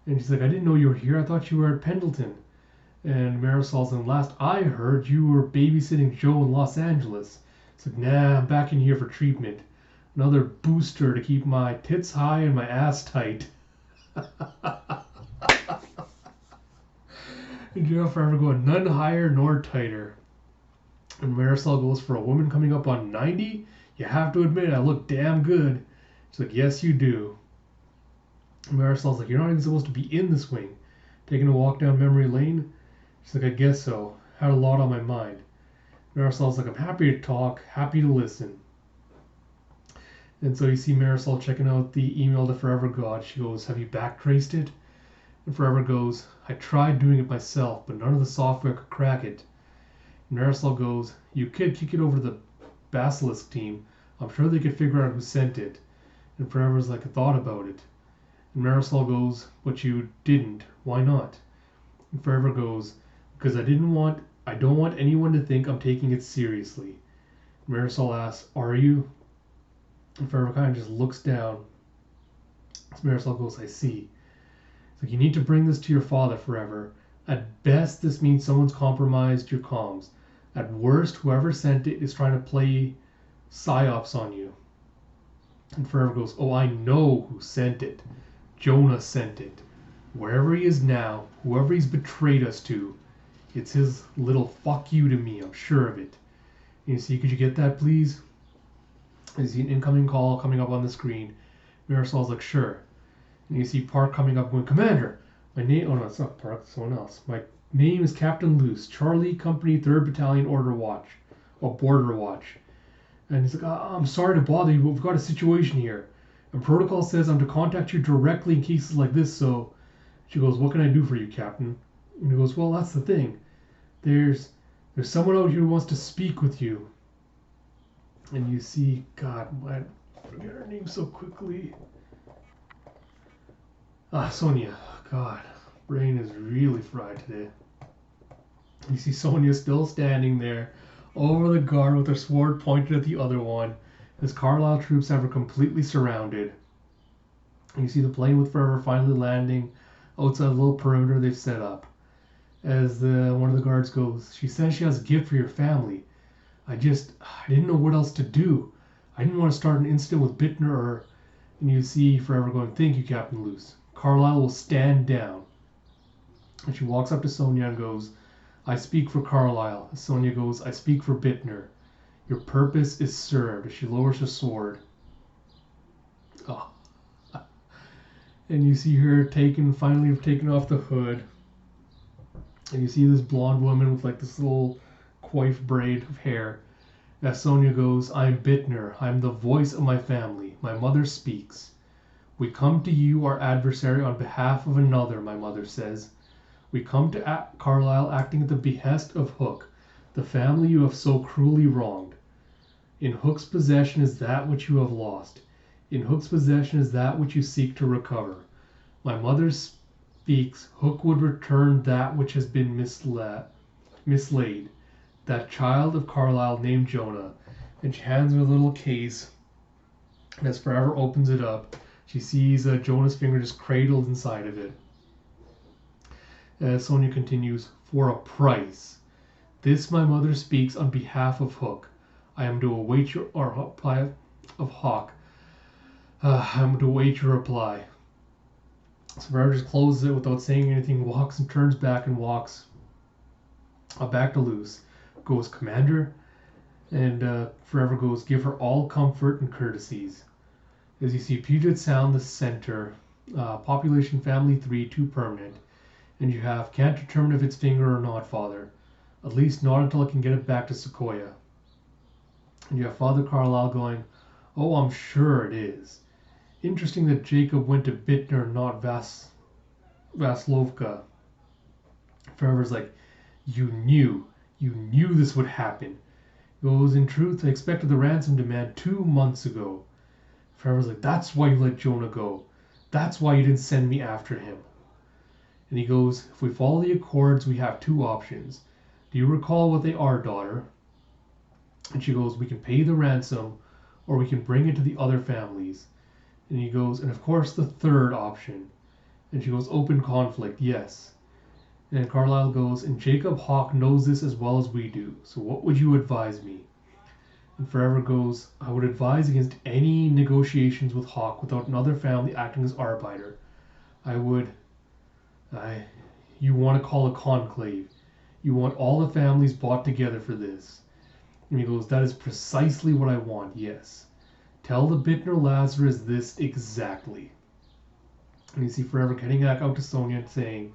A: And she's like, I didn't know you were here. I thought you were at Pendleton. And Marisol's like, last I heard, you were babysitting Joe in Los Angeles. It's like, nah, I'm back in here for treatment. Another booster to keep my tits high and my ass tight. And Joe Forever going, none higher nor tighter. And Marisol goes, for a woman coming up on 90, you have to admit I look damn good. She's like, yes, you do. And Marisol's like, you're not even supposed to be in the swing. Taking a walk down memory lane? She's like, I guess so. Had a lot on my mind. Marisol's like, I'm happy to talk, happy to listen. And so you see Marisol checking out the email to Forever God. She goes, have you backtraced it? And Forever goes, I tried doing it myself, but none of the software could crack it. And Marisol goes, you could kick it over to the Basilisk team. I'm sure they could figure out who sent it. And Forever's like, I thought about it. And Marisol goes, but you didn't. Why not? And Forever goes, because I don't want anyone to think I'm taking it seriously. And Marisol asks, are you? And Forever kind of just looks down. So Marisol goes, I see. It's like, you need to bring this to your father, Forever. At best, this means someone's compromised your comms. At worst, whoever sent it is trying to play psyops on you. And Forever goes, oh, I know who sent it. Jonah sent it. Wherever he is now, whoever he's betrayed us to, it's his little fuck you to me, I'm sure of it. And you see, could you get that, please? You see an incoming call coming up on the screen. Marisol's like, sure. And you see Park coming up going, Commander, my name, oh no, it's not Park, it's someone else. My name is Captain Luce, Charlie Company 3rd Battalion Border Watch. And he's like, I'm sorry to bother you, but we've got a situation here. And protocol says I'm to contact you directly in cases like this, so... She goes, what can I do for you, Captain? And he goes, well, that's the thing. There's someone out here who wants to speak with you. And you see, God, I forget her name so quickly. Sonia. God, brain is really fried today. You see Sonia still standing there over the guard with her sword pointed at the other one as Carlisle troops have her completely surrounded. And you see the plane with Forever finally landing outside the little perimeter they've set up. As one of the guards goes, she says she has a gift for your family. I didn't know what else to do. I didn't want to start an incident with Bittner or... And you see Forever going, thank you, Captain Luce. Carlisle will stand down. And she walks up to Sonia and goes, I speak for Carlisle. Sonia goes, I speak for Bittner. Your purpose is served. She lowers her sword. Oh. And you see her finally taken off the hood. And you see this blonde woman with like this little coif braid of hair. As Sonia goes, I am Bittner. I am the voice of my family. My mother speaks. We come to you, our adversary, on behalf of another, my mother says. We come to Carlisle acting at the behest of Hook, the family you have so cruelly wronged. In Hook's possession is that which you have lost. In Hook's possession is that which you seek to recover. My mother speaks, Hook would return that which has been mislaid. That child of Carlisle named Jonah. And she hands her a little case. And as Forever opens it up, she sees Jonah's finger just cradled inside of it. As Sonia continues, for a price. This my mother speaks on behalf of Hook. I am to await your reply of Hawk. I am to await your reply. So Forever just closes it without saying anything, walks and turns back and walks back to Luce. Goes, Commander, and Forever goes, give her all comfort and courtesies. As you see Puget Sound, the center, population family 3, 2 permanent, and you have, can't determine if it's finger or not, Father. At least not until I can get it back to Sequoia. And you have Father Carlisle going, oh, I'm sure it is. Interesting that Jacob went to Bittner, not Vaslovka. Forever's like, you knew this would happen. He goes, in truth, I expected the ransom demand 2 months ago. Forever's like, that's why you let Jonah go. That's why you didn't send me after him. And he goes, if we follow the accords, we have 2 options. Do you recall what they are, daughter? And she goes, we can pay the ransom, or we can bring it to the other families. And he goes, and of course the 3rd option. And she goes, open conflict, yes. And then Carlisle goes, and Jacob Hawk knows this as well as we do, so what would you advise me? And Forever goes, I would advise against any negotiations with Hawk without another family acting as arbiter. You want to call a conclave. You want all the families brought together for this. And he goes, that is precisely what I want, yes. Tell the Bittner Lazarus this exactly. And you see Forever heading back out to Sonia and saying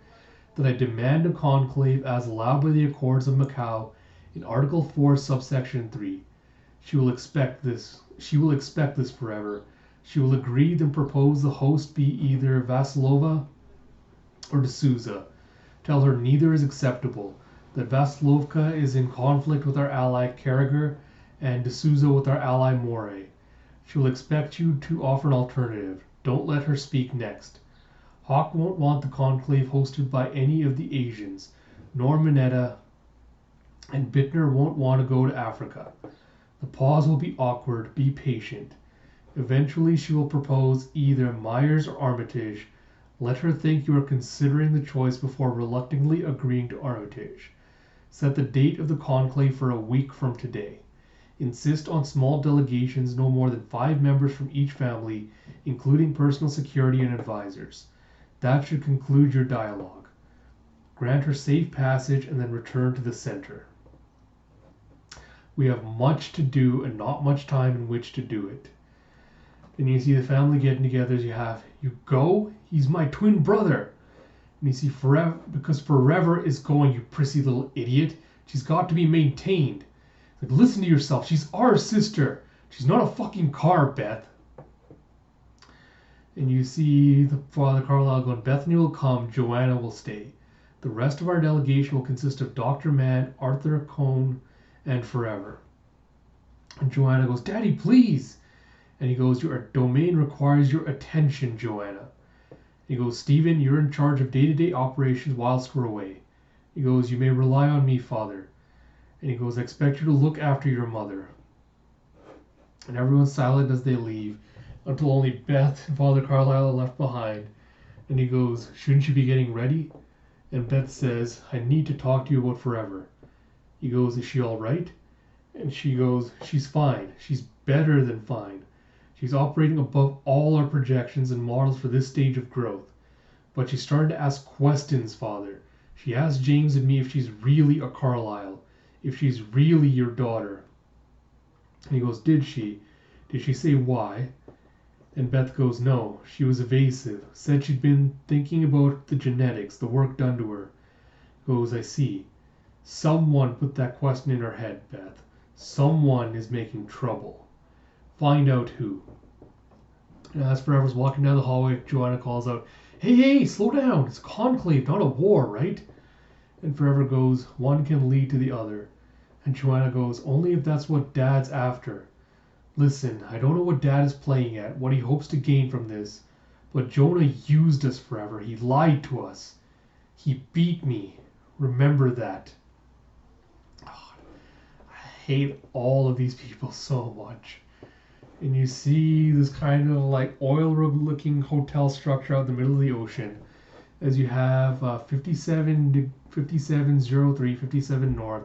A: that I demand a conclave as allowed by the Accords of Macau in Article 4, Subsection 3. She will expect this she will expect this forever. She will agree, then propose the host be either Vasilova or D'Souza. Tell her neither is acceptable, that Vasilovka is in conflict with our ally Carragher and D'Souza with our ally Moray. She will expect you to offer an alternative. Don't let her speak next. Hawk won't want the conclave hosted by any of the Asians, nor Minetta, and Bittner won't want to go to Africa. The pause will be awkward. Be patient. Eventually she will propose either Myers or Armitage. Let her think you are considering the choice before reluctantly agreeing to Armitage. Set the date of the conclave for a week from today. Insist on small delegations, no more than 5 members from each family, including personal security and advisors. That should conclude your dialogue. Grant her safe passage and then return to the center. We have much to do and not much time in which to do it. Then you see the family getting together. You go? He's my twin brother. And you see forever, because forever is going, you prissy little idiot. She's got to be maintained. Like, listen to yourself. She's our sister. She's not a fucking car, Beth. And you see the Father Carlisle going, Bethany will come, Joanna will stay. The rest of our delegation will consist of Dr. Mann, Arthur Cohn, and Forever. And Joanna goes, Daddy, please. And he goes, your domain requires your attention, Joanna. He goes, Stephen, you're in charge of day-to-day operations whilst we're away. He goes, you may rely on me, Father. And he goes, I expect you to look after your mother. And everyone's silent as they leave, until only Beth and Father Carlisle are left behind. And he goes, shouldn't you be getting ready? And Beth says, I need to talk to you about Forever. He goes, is she all right? And she goes, she's fine. She's better than fine. She's operating above all our projections and models for this stage of growth. But she's starting to ask questions, Father. She asked James and me if she's really a Carlisle, if she's really your daughter. And he goes, did she? Did she say why? And Beth goes, no, she was evasive. Said she'd been thinking about the genetics, the work done to her. Goes, I see. Someone put that question in her head, Beth. Someone is making trouble. Find out who. And as Forever's walking down the hallway, Joanna calls out, hey, slow down. It's a conclave, not a war, right? And Forever goes, one can lead to the other. And Joanna goes, only if that's what Dad's after. Listen, I don't know what Dad is playing at, what he hopes to gain from this. But Jonah used us, Forever. He lied to us. He beat me. Remember that. Oh, I hate all of these people so much. And you see this kind of like oil rig looking hotel structure out in the middle of the ocean. As you have 57, 03, 57 north,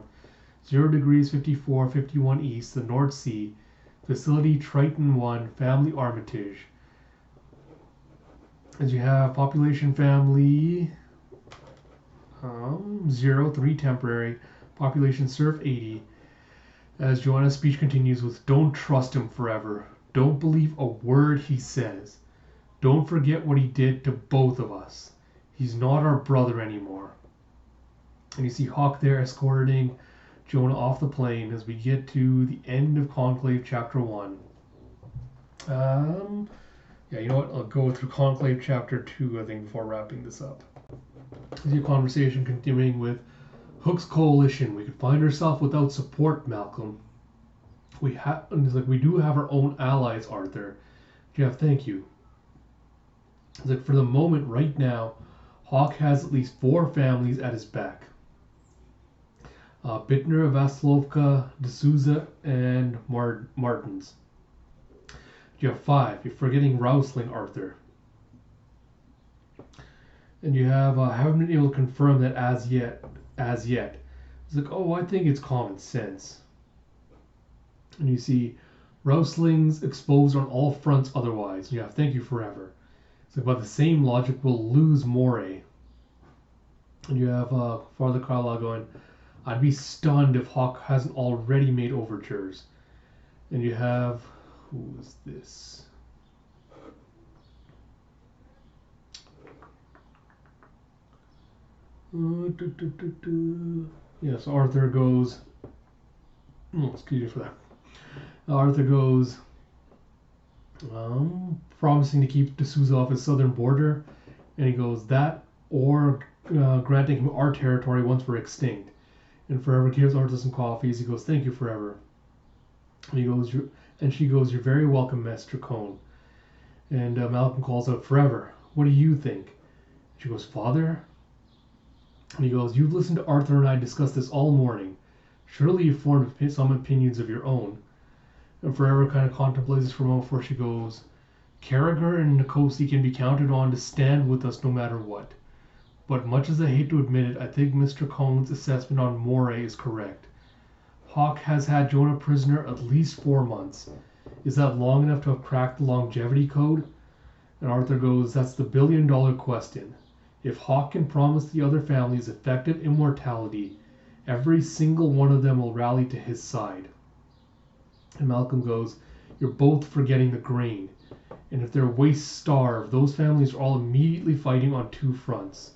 A: 0 degrees 54, 51 east, the North Sea, facility Triton 1, family Armitage. As you have population family 0, 3 temporary, population surf 80. As Joanna's speech continues with, don't trust him, Forever. Don't believe a word he says. Don't forget what he did to both of us. He's not our brother anymore. And you see Hawk there escorting Jonah off the plane as we get to the end of Conclave Chapter 1. Yeah, you know what? I'll go through Conclave Chapter 2, I think, before wrapping this up. This is your conversation continuing with Hook's coalition. We could find ourselves without support, Malcolm. We do have our own allies, Arthur. Jeff, thank you. It's like, for the moment, right now, Hawk has at least 4 families at his back. Bittner, Vasilovka, D'Souza, and Martins. You have 5. You're forgetting Rousling, Arthur. And you have haven't been able to confirm that as yet. It's like, oh, I think it's common sense. And you see Rousling's exposed on all fronts otherwise. You have thank you, Forever. It's like, by the same logic, we'll lose Moray. And you have Father Carlisle going, I'd be stunned if Hawk hasn't already made overtures. And you have, who is this? Yes, Arthur goes, excuse me for that. Arthur goes, promising to keep D'Souza off his southern border, and he goes that or granting him our territory once we're extinct. And Forever gives Arthur some coffees. He goes, "Thank you, Forever." And he goes, and she goes, "You're very welcome, Master Cone." And Malcolm calls out, "Forever, what do you think?" She goes, "Father?" And he goes, "You've listened to Arthur and I discuss this all morning. Surely you've formed some opinions of your own." And Forever kind of contemplates for a moment before she goes, "Carragher and Nkosi can be counted on to stand with us no matter what. But much as I hate to admit it, I think Mr. Cone's assessment on Moray is correct. Hawk has had Jonah prisoner at least 4 months. Is that long enough to have cracked the longevity code?" And Arthur goes, "That's the billion-dollar question. If Hawk can promise the other families effective immortality, every single one of them will rally to his side." And Malcolm goes, "You're both forgetting the grain. And if they're waste-starved, those families are all immediately fighting on 2 fronts.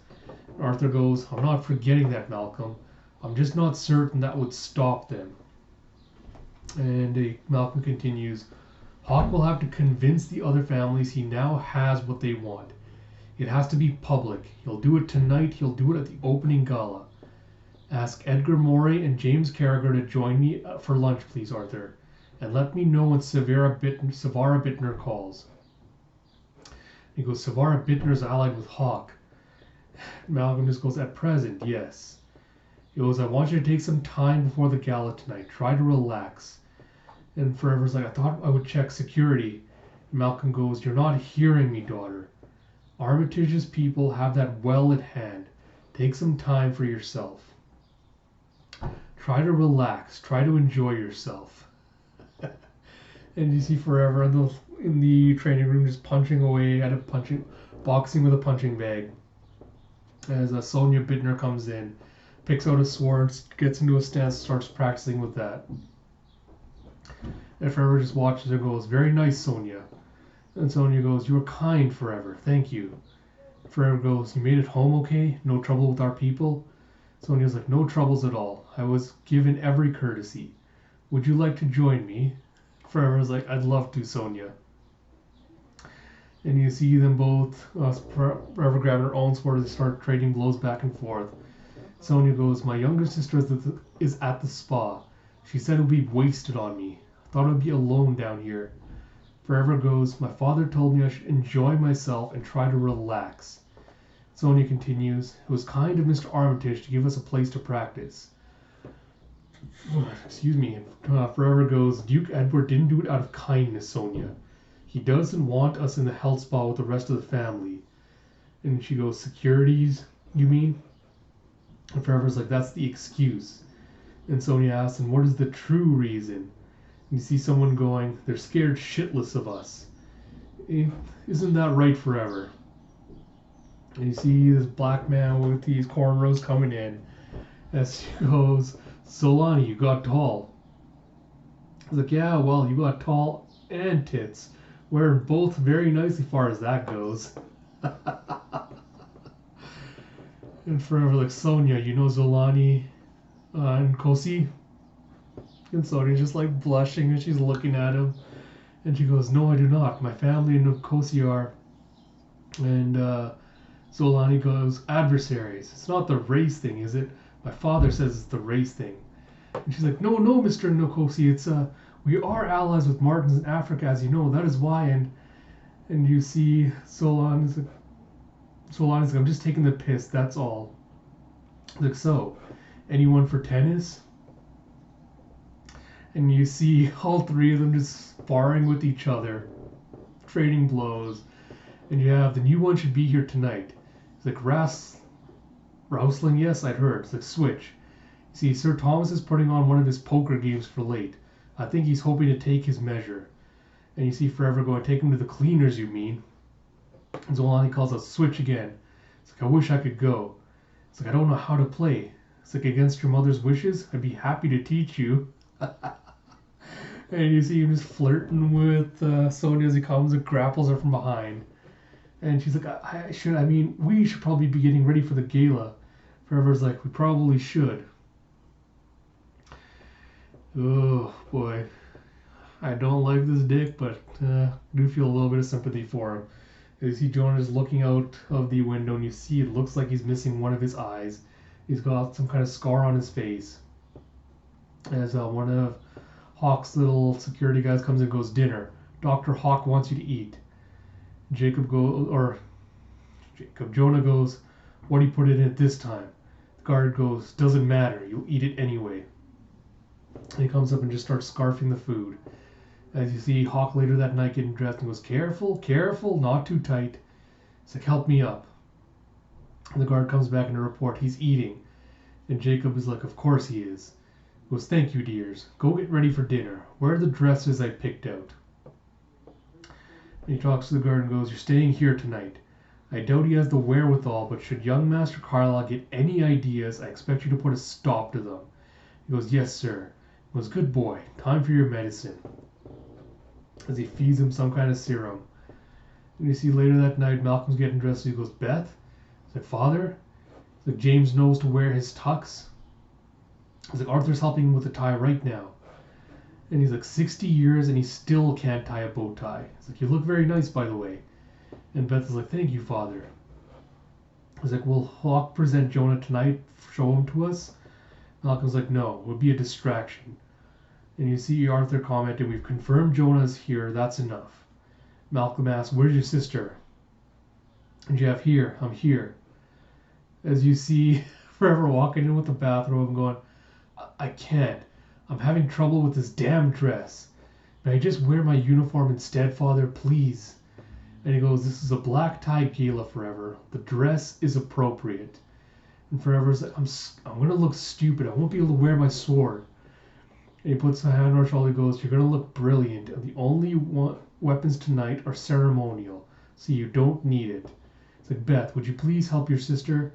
A: And Arthur goes, "I'm not forgetting that, Malcolm. I'm just not certain that would stop them." And Malcolm continues, "Hawk will have to convince the other families he now has what they want. It has to be public. He'll do it tonight. He'll do it at the opening gala. Ask Edgar Moray and James Carragher to join me for lunch, please, Arthur. And let me know when Savara Bittner calls." He goes, "Savara Bittner's allied with Hawk." Malcolm just goes, "At present, yes." He goes, "I want you to take some time before the gala tonight. Try to relax." And Forever's like, "I thought I would check security." And Malcolm goes, "You're not hearing me, daughter. Armitage's people have that well at hand. Take some time for yourself. Try to relax. Try to enjoy yourself." And you see Forever in the training room just punching away at boxing with a punching bag. As Sonia Bittner comes in, picks out a sword, gets into a stance, starts practicing with that. And Forever just watches her and goes, "Very nice, Sonia." And Sonia goes, "You were kind, Forever. Thank you." Forever goes, "You made it home okay? No trouble with our people?" Sonia's like, "No troubles at all. I was given every courtesy. Would you like to join me?" Forever's like, "I'd love to, Sonia." And you see them both, Forever grabbing her own sword as they start trading blows back and forth. Sonia goes, "My younger sister is at the spa. She said it would be wasted on me. I thought I would be alone down here." Forever goes, "My father told me I should enjoy myself and try to relax." Sonia continues, "It was kind of Mr. Armitage to give us a place to practice." Excuse me. Forever goes, "Duke Edward didn't do it out of kindness, Sonia. He doesn't want us in the health spa with the rest of the family." And she goes, "Securities, you mean?" And Forever's like, "That's the excuse." And Sonia asks, "And what is the true reason?" And you see someone going, "They're scared shitless of us." Isn't that right, Forever? And you see this black man with these cornrows coming in. As she goes, "Solani, you got tall." He's like, "Yeah, well, you got tall and tits. We're both very nicely far as that goes." And Forever like, "Sonia, you know Zolani and Kosi?" And Sonia's just like blushing and she's looking at him. And she goes, "No, I do not. My family and Kosi are." And Zolani goes, "Adversaries. It's not the race thing, is it? My father says it's the race thing." And she's like, "No, no, Mr. Nkosi, it's we are allies with Martins in Africa, as you know. That is why." And you see Solani's like, "I'm just taking the piss, that's all." Like, "So, anyone for tennis?" And you see all 3 of them just sparring with each other, trading blows. And you have, "The new one should be here tonight." It's like, "Rousling, yes, I'd heard." It's like, "Switch. See, Sir Thomas is putting on one of his poker games for late. I think he's hoping to take his measure." And you see Forever going, "Take him to the cleaners, you mean?" And Zolani calls out, "Switch again." It's like, "I wish I could go." It's like, "I don't know how to play." It's like, "Against your mother's wishes? I'd be happy to teach you." And you see him just flirting with Sonia as he comes and grapples her from behind. And she's like, we should probably be getting ready for the gala." Forever's like, "We probably should." Oh, boy. I don't like this dick, but I do feel a little bit of sympathy for him. You see Jonah is looking out of the window, and you see it looks like he's missing one of his eyes. He's got some kind of scar on his face. As one of Hawk's little security guys comes and goes, "Dinner. Dr. Hawk wants you to eat." Jonah goes, "What do you put in it this time?" The guard goes, "Doesn't matter. You'll eat it anyway." And he comes up and just starts scarfing the food. As you see Hawk later that night getting dressed and goes, "Careful, careful, not too tight." He's like, "Help me up." And the guard comes back in to report he's eating. And Jacob is like, "Of course he is." He goes, "Thank you, dears. Go get ready for dinner. Where are the dresses I picked out?" And he talks to the guard and goes, "You're staying here tonight. I doubt he has the wherewithal, but should young Master Carlyle get any ideas, I expect you to put a stop to them." He goes, "Yes, sir." He goes, "Good boy. Time for your medicine." As he feeds him some kind of serum. And you see later that night, Malcolm's getting dressed. And he goes, "Beth?" He's like, "Father?" He's like, "James knows to wear his tux." He's like, "Arthur's helping him with the tie right now." And he's like, 60 years and he still can't tie a bow tie. He's like, "You look very nice, by the way." And Beth is like, "Thank you, Father." He's like, "Will Hawk present Jonah tonight? Show him to us?" Malcolm's like, "No, it would be a distraction." And you see Arthur commented, "We've confirmed Jonah's here. That's enough." Malcolm asks, "Where's your sister?" And Jeff, "Here. I'm here." As you see Forever walking in with the bathrobe and going, I can't. I'm having trouble with this damn dress. May I just wear my uniform instead, Father, please?" And he goes, "This is a black tie gala, Forever. The dress is appropriate." And Forever's like, I'm going to look stupid. I won't be able to wear my sword." And he puts a hand on her shoulder and goes, "You're going to look brilliant. And the only weapons tonight are ceremonial. So you don't need it." It's like, "Beth, would you please help your sister?"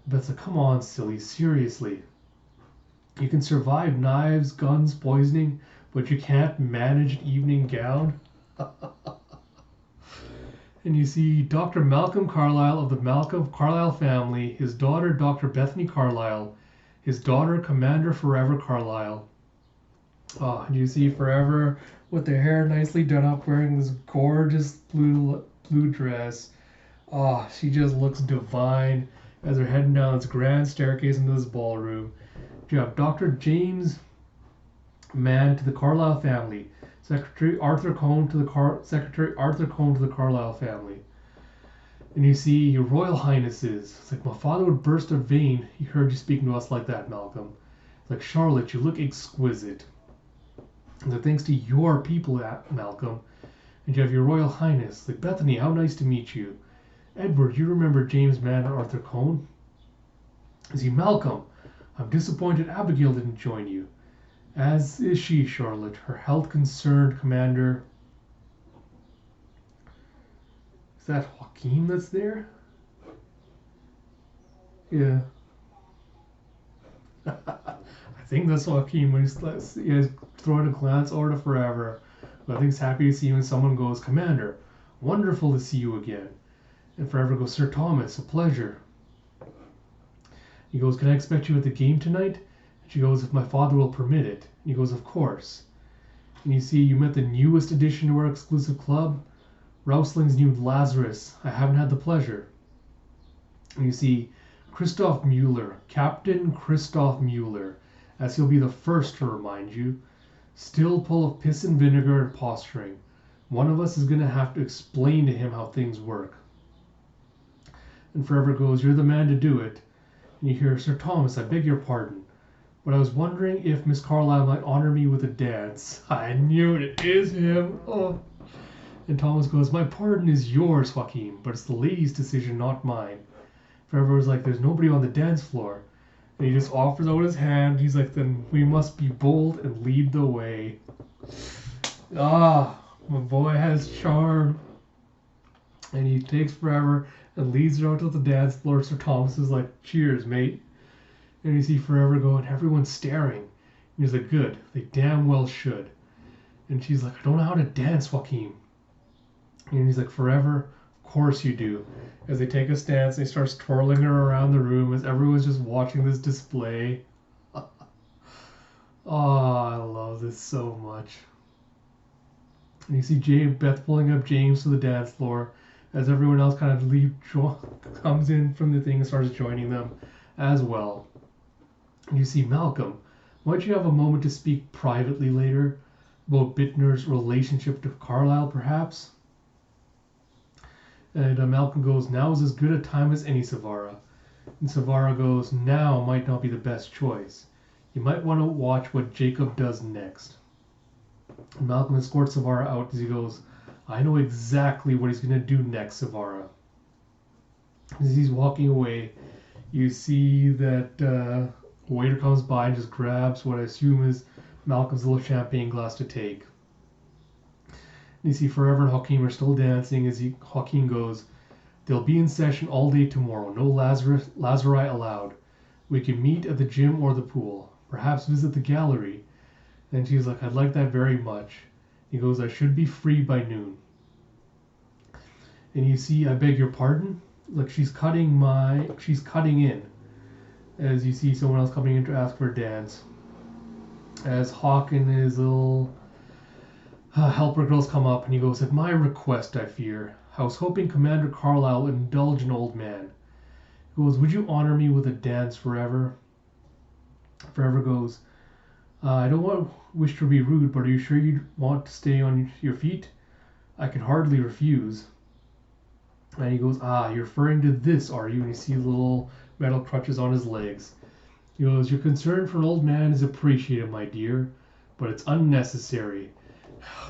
A: Beth's like, "Come on, silly. Seriously. You can survive knives, guns, poisoning, but you can't manage an evening gown?" And you see Dr. Malcolm Carlyle of the Malcolm Carlyle family, his daughter Dr. Bethany Carlyle, his daughter Commander Forever Carlyle. And you see Forever with their hair nicely done up, wearing this gorgeous blue dress. She just looks divine as they're heading down this grand staircase into this ballroom. You have Dr. James Mann to the Carlyle family, Secretary Arthur Cohn to the Carlyle family. And you see your Royal Highnesses. It's like, my father would burst a vein. He heard you speaking to us like that, Malcolm. It's like, Charlotte, you look exquisite. And so thanks to your people, Malcolm. And you have your Royal Highness. Like, Bethany, how nice to meet you. Edward, you remember James Mann and Arthur Cohn? Is he Malcolm? I'm disappointed Abigail didn't join you. As is she, Charlotte, her health-concerned commander. Is that Joaquin that's there? Yeah. I think that's Joaquin when he's throwing a glance over to Forever. But I think he's happy to see you, and someone goes, "Commander, wonderful to see you again." And Forever goes, "Sir Thomas, a pleasure." He goes, "Can I expect you at the game tonight?" And she goes, "If my father will permit it." And he goes, "Of course." And you see, you met the newest addition to our exclusive club, Rousling's new Lazarus. I haven't had the pleasure. And you see, Christoph Mueller, Captain Christoph Mueller, as he'll be the first to remind you, still full of piss and vinegar and posturing. One of us is going to have to explain to him how things work. And Forever goes, "You're the man to do it." And you hear, "Sir Thomas, I beg your pardon, but I was wondering if Miss Carlyle might honor me with a dance." I knew it is him. Oh. And Thomas goes, "My pardon is yours, Joaquin, but it's the lady's decision, not mine." Forever was like, "There's nobody on the dance floor." And he just offers out his hand. He's like, "Then we must be bold and lead the way." My boy has charm. And he takes Forever and leads her out to the dance floor. Sir Thomas is like, "Cheers, mate." And you see Forever going, everyone's staring. And he's like, "Good, they damn well should." And she's like, "I don't know how to dance, Joaquin." And he's like, "Forever, of course you do." As they take a stance, he starts twirling her around the room as everyone's just watching this display. I love this so much. And you see Beth pulling up James to the dance floor as everyone else kind of comes in from the thing and starts joining them as well. And you see Malcolm. Might you have a moment to speak privately later about Bittner's relationship to Carlisle, perhaps? And Malcolm goes, now is as good a time as any, Savara. And Savara goes, now might not be the best choice. You might want to watch what Jacob does next. And Malcolm escorts Savara out as he goes, I know exactly what he's going to do next, Savara. As he's walking away, you see that a waiter comes by and just grabs what I assume is Malcolm's little champagne glass to take. And you see Forever and Hakeem are still dancing as Hakeem goes, they'll be in session all day tomorrow. No Lazari allowed. We can meet at the gym or the pool. Perhaps visit the gallery. And she's like, I'd like that very much. He goes, I should be free by noon. And you see, I beg your pardon? Like she's cutting in. As you see someone else coming in to ask for a dance. As Hawk and his little helper girls come up and he goes, at my request, I fear. I was hoping Commander Carlisle would indulge an old man. He goes, would you honor me with a dance, Forever? Forever goes, I don't wish to be rude, but are you sure you'd want to stay on your feet? I can hardly refuse. And he goes, you're referring to this, are you? And you see little metal crutches on his legs. He goes, your concern for an old man is appreciated, my dear, but it's unnecessary.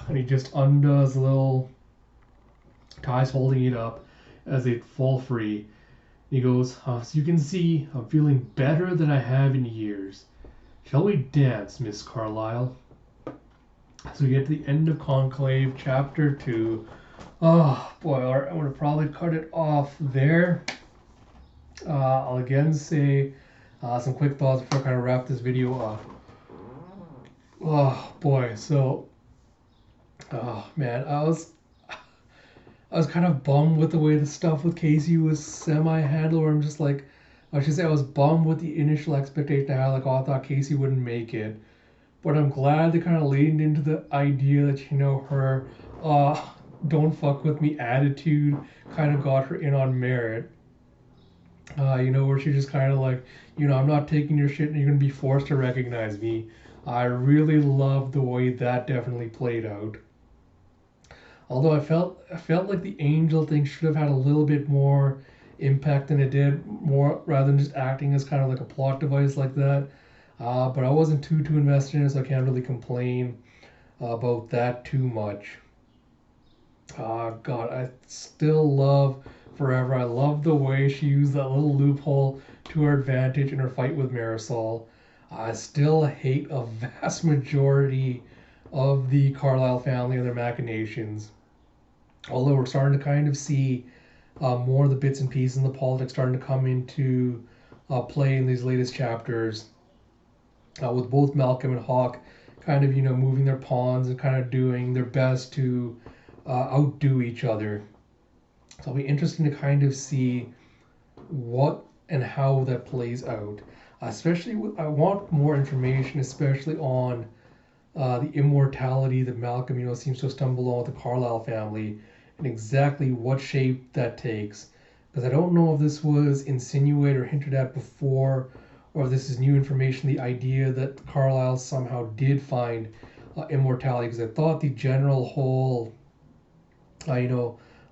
A: And he just undoes the little ties holding it up as they fall free. He goes, as you can see, I'm feeling better than I have in years. Shall we dance, Miss Carlisle? So we get to the end of Conclave, Chapter 2. Oh, boy, I'm going to probably cut it off there. I'll again say some quick thoughts before I kind of wrap this video up. Oh, boy, so... Oh, man, I was kind of bummed with the way the stuff with Casey was semi-handled, where I'm just like, I should say I was bummed with the initial expectation I had, like, oh, I thought Casey wouldn't make it. But I'm glad they kind of leaned into the idea that, her don't fuck with me attitude kind of got her in on merit. Where she just kind of like, I'm not taking your shit and you're going to be forced to recognize me. I really loved the way that definitely played out. Although I felt like the angel thing should have had a little bit more impact than it did, more rather than just acting as kind of like a plot device like that. But I wasn't too invested in it, so I can't really complain about that too much. God, I still love Forever. I love the way she used that little loophole to her advantage in her fight with Marisol. I still hate a vast majority of the Carlisle family and their machinations. Although we're starting to kind of see more of the bits and pieces in the politics starting to come into play in these latest chapters, with both Malcolm and Hawk kind of, moving their pawns and kind of doing their best to outdo each other. So it'll be interesting to kind of see what and how that plays out. Especially, I want more information, especially on the immortality that Malcolm, seems to stumble on with the Carlisle family, and exactly what shape that takes. Because I don't know if this was insinuated or hinted at before, or if this is new information, the idea that Carlisle somehow did find immortality. Because I thought the general whole,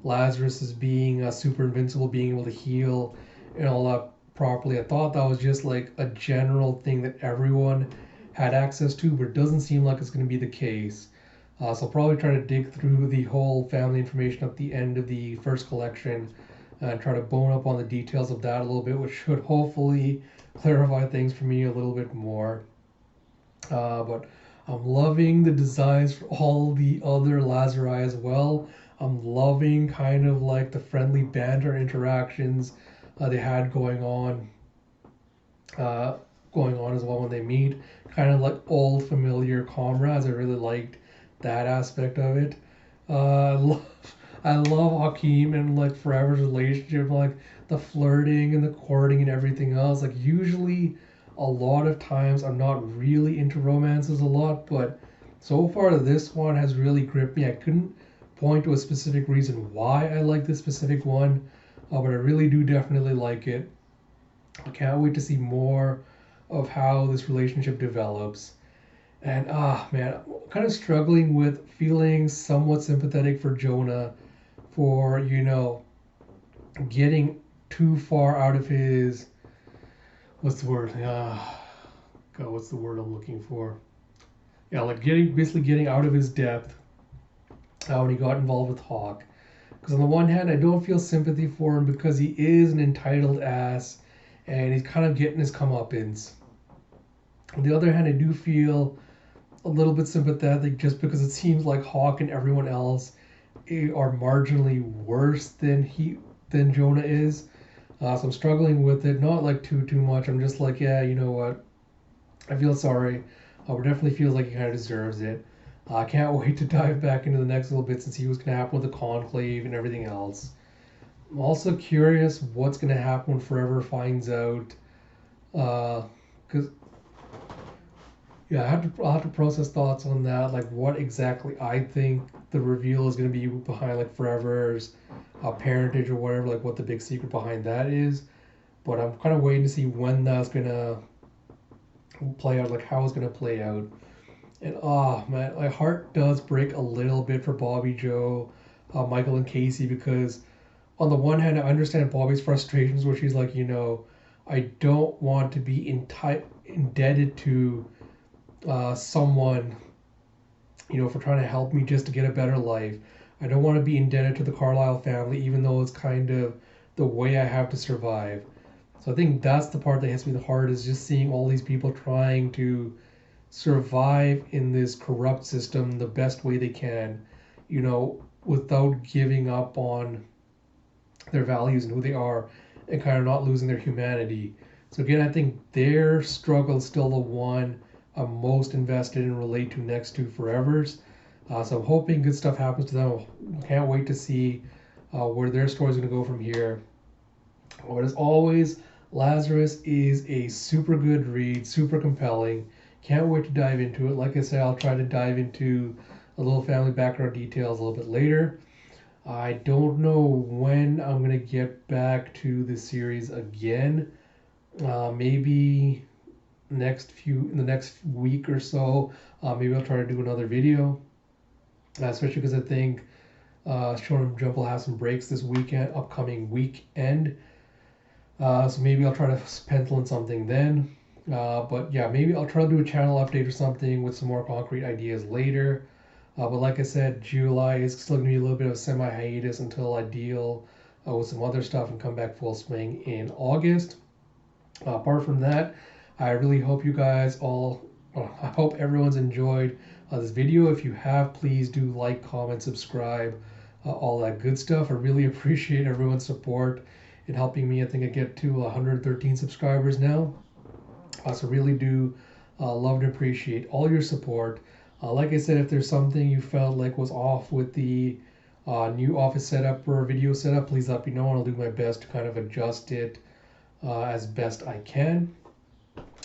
A: Lazarus as being super invincible, being able to heal and all that properly, I thought that was just like a general thing that everyone had access to, but it doesn't seem like it's going to be the case. So I'll probably try to dig through the whole family information at the end of the first collection and try to bone up on the details of that a little bit, which should hopefully clarify things for me a little bit more. But I'm loving the designs for all the other Lazari as well. I'm loving kind of like the friendly banter interactions they had going on as well when they meet. Kind of like old familiar comrades. I really liked that aspect of it. I love Hakeem and like Forever's relationship, like the flirting and the courting and everything else. Like usually, a lot of times I'm not really into romances a lot, but So far, this one has really gripped me. I couldn't point to a specific reason why I like this specific one, but I really do definitely like it. I can't wait to see more of how this relationship develops. And man, I'm kind of struggling with feeling somewhat sympathetic for Jonah for, getting too far out of his, what's the word? God, what's the word I'm looking for? Yeah, like basically getting out of his depth when he got involved with Hawk. Because on the one hand, I don't feel sympathy for him because he is an entitled ass and he's kind of getting his comeuppance. On the other hand, I do feel a little bit sympathetic just because it seems like Hawk and everyone else are marginally worse than Jonah is. So I'm struggling with it, not like too much. I'm just like, yeah, you know what? I feel sorry. It definitely feels like he kind of deserves it. I can't wait to dive back into the next little bits and see what's going to happen with the Conclave and everything else. I'm also curious what's going to happen when Forever finds out. Because yeah, I'll have to process thoughts on that. Like what exactly I think the reveal is going to be behind like Forever's parentage or whatever. Like what the big secret behind that is. But I'm kind of waiting to see when that's going to play out. Like how it's going to play out. And man, my heart does break a little bit for Bobby Joe, Michael, and Casey because on the one hand, I understand Bobby's frustrations where she's like, I don't want to be indebted to someone, for trying to help me just to get a better life. I don't want to be indebted to the Carlisle family, even though it's kind of the way I have to survive. So I think that's the part that hits me the hardest, just seeing all these people trying to survive in this corrupt system the best way they can, without giving up on their values and who they are and kind of not losing their humanity. So again, I think their struggle is still the one I'm most invested in, relate to next to Forever's. So I'm hoping good stuff happens to them. Can't wait to see where their story is going to go from here. But as always, Lazarus is a super good read, super compelling. Can't wait to dive into it. Like I said, I'll try to dive into a little family background details a little bit later. I don't know when I'm going to get back to the series again. Maybe in the next week or so. Maybe I'll try to do another video, especially because I think Shonen Jump will have some breaks this upcoming weekend. So maybe I'll try to pencil in something then. But yeah, maybe I'll try to do a channel update or something with some more concrete ideas later. But like I said, July is still going to be a little bit of a semi-hiatus until I deal with some other stuff and come back full swing in August. Apart from that, I really hope you guys I hope everyone's enjoyed this video. If you have, please do like, comment, subscribe, all that good stuff. I really appreciate everyone's support in helping me. I think I get to 113 subscribers now. So really do love and appreciate all your support. Like I said, if there's something you felt like was off with the new office setup or video setup, please let me know and I'll do my best to kind of adjust it as best I can.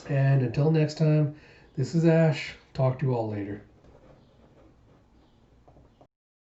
A: And until next time, this is Ash. Talk to you all later.